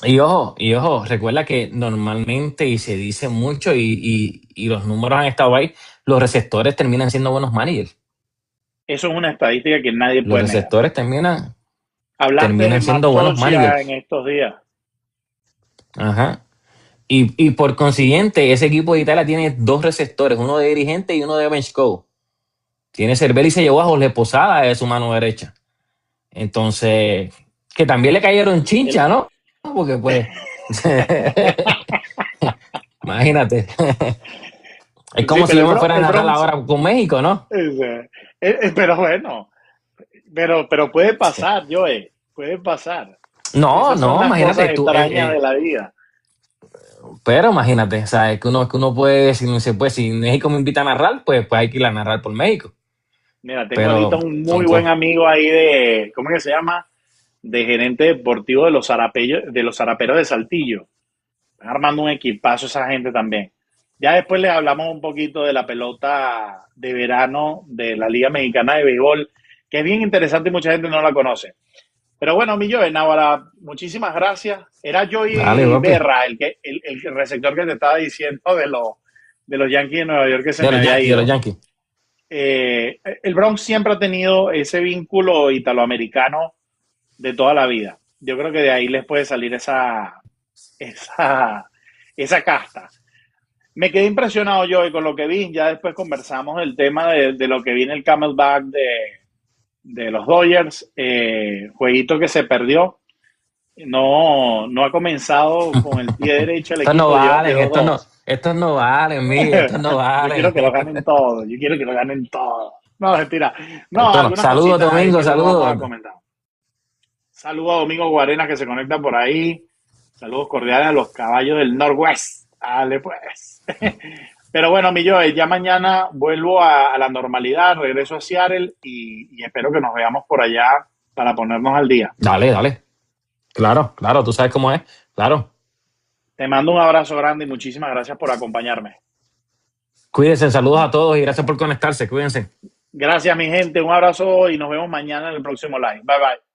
Y ojo, recuerda que normalmente, y se dice mucho, y los números han estado ahí, los receptores terminan siendo buenos managers. Eso es una estadística que nadie Los puede negar. receptores terminan Hablaste de Matt siendo buenos Tolchia managers. en estos días. Ajá. Y por consiguiente, ese equipo de Italia tiene dos receptores, uno de dirigente y uno de bench coach. Tiene Cervelli, se llevó a Jorge Posada de su mano derecha. Entonces, que también le cayeron chincha, El, ¿no? Porque pues, imagínate. Es sí, como si pero yo me fuera a narrar ahora con México, ¿no? pero bueno, pero puede pasar, Joe, puede pasar. No, Esas son no, las cosas imagínate tú. extrañas de la vida. Pero imagínate, ¿sabes? Que uno puede, si no se puede, si México me invita a narrar, pues hay que ir a narrar por México. Mira, tengo ahorita Pero un son muy buen cosas. amigo ahí de, ¿cómo que se llama? De gerente deportivo de los Zaraperos de Saltillo. Están armando un equipazo esa gente también. Ya después les hablamos un poquito de la pelota de verano de la Liga Mexicana de Béisbol, que es bien interesante y mucha gente no la conoce. Pero bueno, mi Joe, ahora muchísimas gracias. Era Dale, Joey papi. Berra, el receptor que te estaba diciendo de los Yankees de Nueva York que se me había De los ido. Yankees. El Bronx siempre ha tenido ese vínculo italoamericano de toda la vida. Yo creo que de ahí les puede salir esa, esa casta. Me quedé impresionado yo con lo que vi. Ya después conversamos del tema de lo que viene el Camelback de los Dodgers, jueguito que se perdió. No ha comenzado con el pie derecho el Estos no equipo, valen, quedó dos. estos no valen, mire, estos no Yo quiero valen. que lo ganen todo, yo quiero que lo ganen todo. No, mentira. No, Esto no. algunas Saludos, cositas ahí Domingo, que luego vamos a saludos. comentar. Saludos a Domingo Guarenas que se conecta por ahí. Saludos cordiales a los caballos del Northwest. Dale pues. Pero bueno, mi Joe, ya mañana vuelvo a la normalidad, regreso a Seattle y espero que nos veamos por allá para ponernos al día. Dale, dale. Claro, claro, tú sabes cómo es. Claro. Te mando un abrazo grande y muchísimas gracias por acompañarme. Cuídense, saludos a todos y gracias por conectarse. Cuídense. Gracias, mi gente. Un abrazo y nos vemos mañana en el próximo live. Bye, bye.